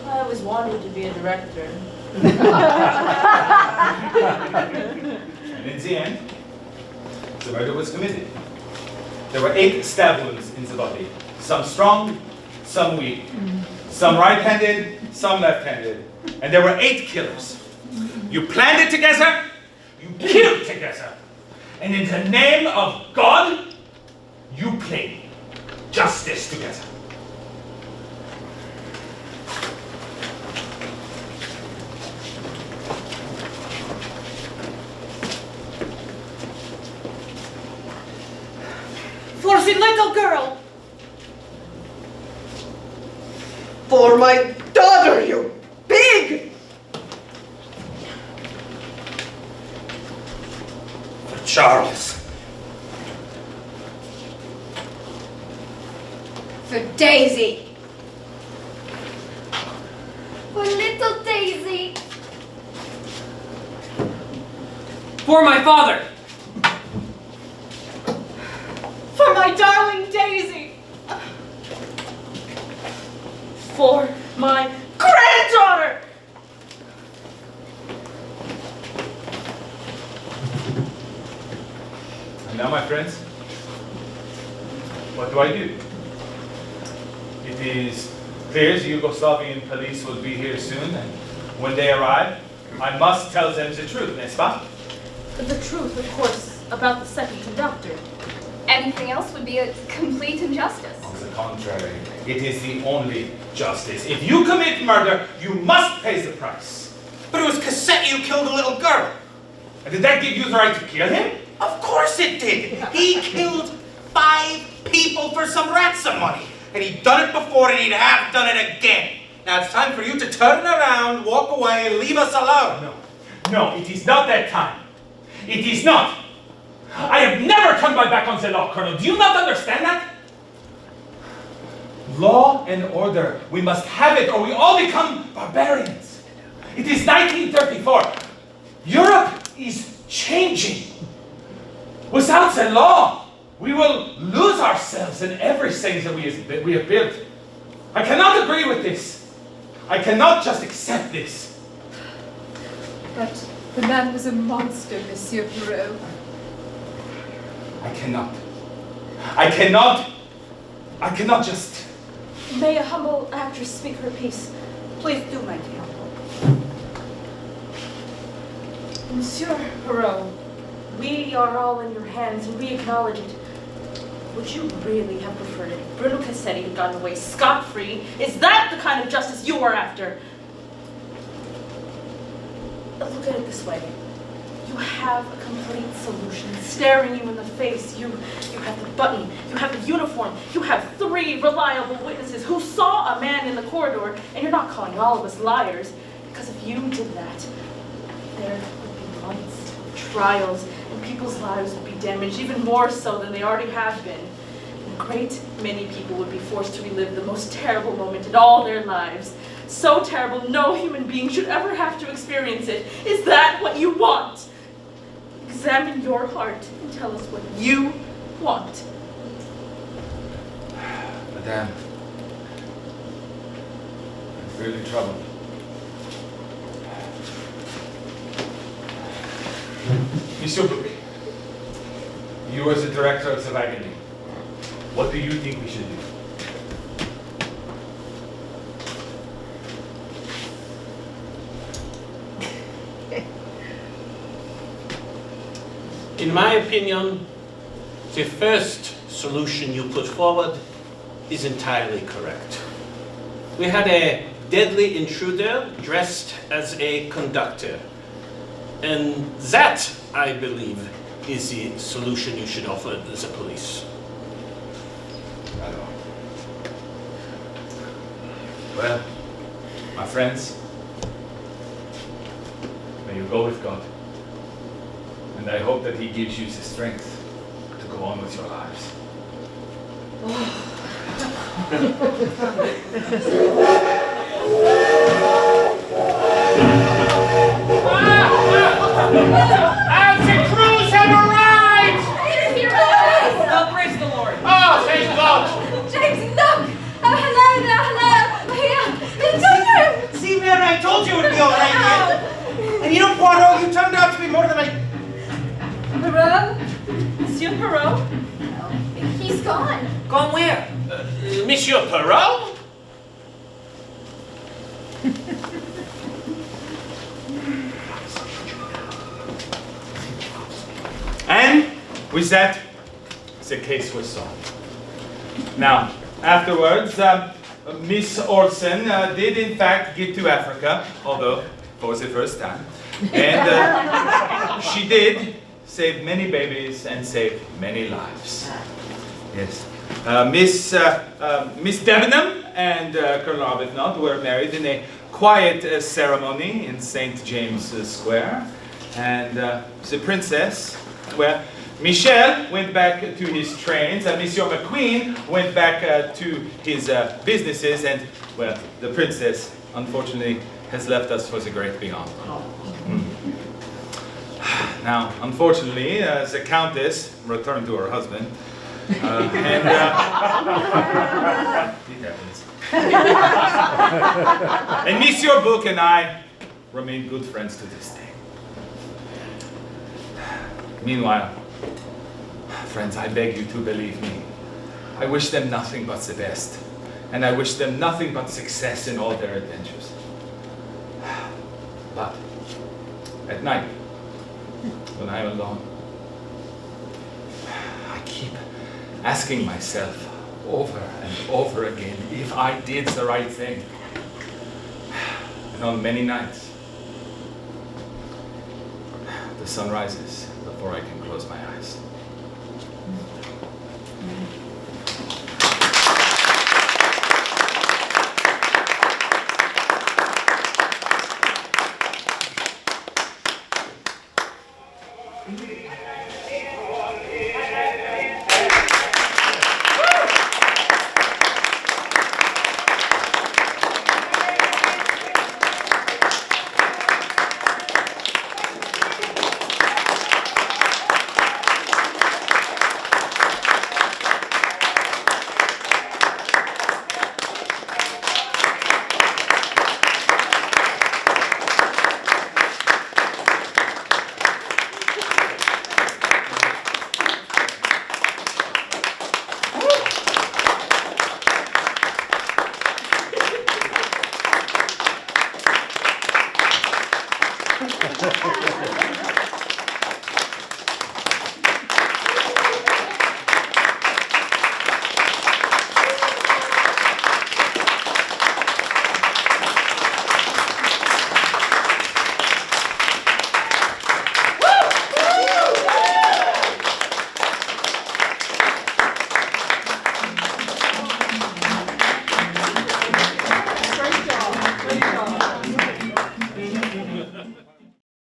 I always wanted to be a director. And in the end, the murder was committed. There were 8 stab wounds in the body. Some strong, some weak. Some right-handed, some left-handed. And there were 8 killers. You planned it together, you killed together. And in the name of God, you played justice together. For the little girl. For my daughter, you pig! For Charles. For Daisy. For little Daisy. For my father. For my darling Daisy. For my granddaughter. And now, my friends, what do I do? It is clear the Yugoslavian police will be here soon, and when they arrive, I must tell them the truth, n'est-ce pas? The truth, of course, about the second conductor. Anything else would be a complete injustice. On the contrary, it is the only justice. If you commit murder, you must pay the price. But it was Cassetti who killed a little girl. And did that give you the right to kill him? Of course it did. He killed 5 people for some ransom money. And he'd done it before and he'd have done it again. Now it's time for you to turn around, walk away, and leave us alone. No, it is not that time. It is not. I have never turned my back on the law, Colonel. Do you not understand that? Law and order. We must have it or we all become barbarians. It is 1934. Europe is changing. Without the law, we will lose ourselves in everything that we have built. I cannot agree with this. I cannot just accept this. But the man was a monster, Monsieur Perrault. I cannot just... May a humble actress speak her piece? Please do, my dear. Monsieur Perrault, we are all in your hands and we acknowledge it. Would you really have preferred it if Bruno Cassetti had gotten away scot-free? Is that the kind of justice you are after? Look at it this way. You have a complete solution staring you in the face. You have the button, you have the uniform, you have 3 reliable witnesses who saw a man in the corridor, and you're not calling all of us liars, because if you did that, there would be months of trials and people's lives would be damaged even more so than they already have been. And a great many people would be forced to relive the most terrible moment in all their lives. So terrible, no human being should ever have to experience it. Is that what you want? Examine your heart and tell us what you want. Madame, I'm really troubled. Monsieur Bouquet, you as the director of the Wagening, what do you think we should do? In my opinion, the first solution you put forward is entirely correct. We had a deadly intruder dressed as a conductor. And that, I believe, is the solution you should offer as a police. Well, my friends, may you go with God. And I hope that He gives you the strength to go on with your lives. The crews have arrived! Oh, praise the Lord. Oh, thank God! James, look! Oh, hello there, hello! Here, the children! See, man, I told you it would be all right here. And you know, Poirot, you turned out to be more than I... Perot? Monsieur Perot? He's gone. Gone where? Monsieur Perrault? And with that, the case was solved. Now, afterwards, Miss Olsen did in fact get to Africa, although for the first time. And she did save many babies and save many lives. Yes. Miss Debenham and Colonel Arbuthnot were married in a quiet ceremony in St. James Square. And the princess, well, Michel went back to his trains, and Monsieur McQueen went back to his businesses, and, well, the princess, unfortunately, has left us for the great beyond. Now, unfortunately, the Countess returned to her husband, it happens. And Monsieur Bouc and I remain good friends to this day. Meanwhile, friends, I beg you to believe me. I wish them nothing but the best. And I wish them nothing but success in all their adventures. But at night, when I'm alone, I keep asking myself over and over again if I did the right thing. And on many nights, the sun rises before I can close my eyes.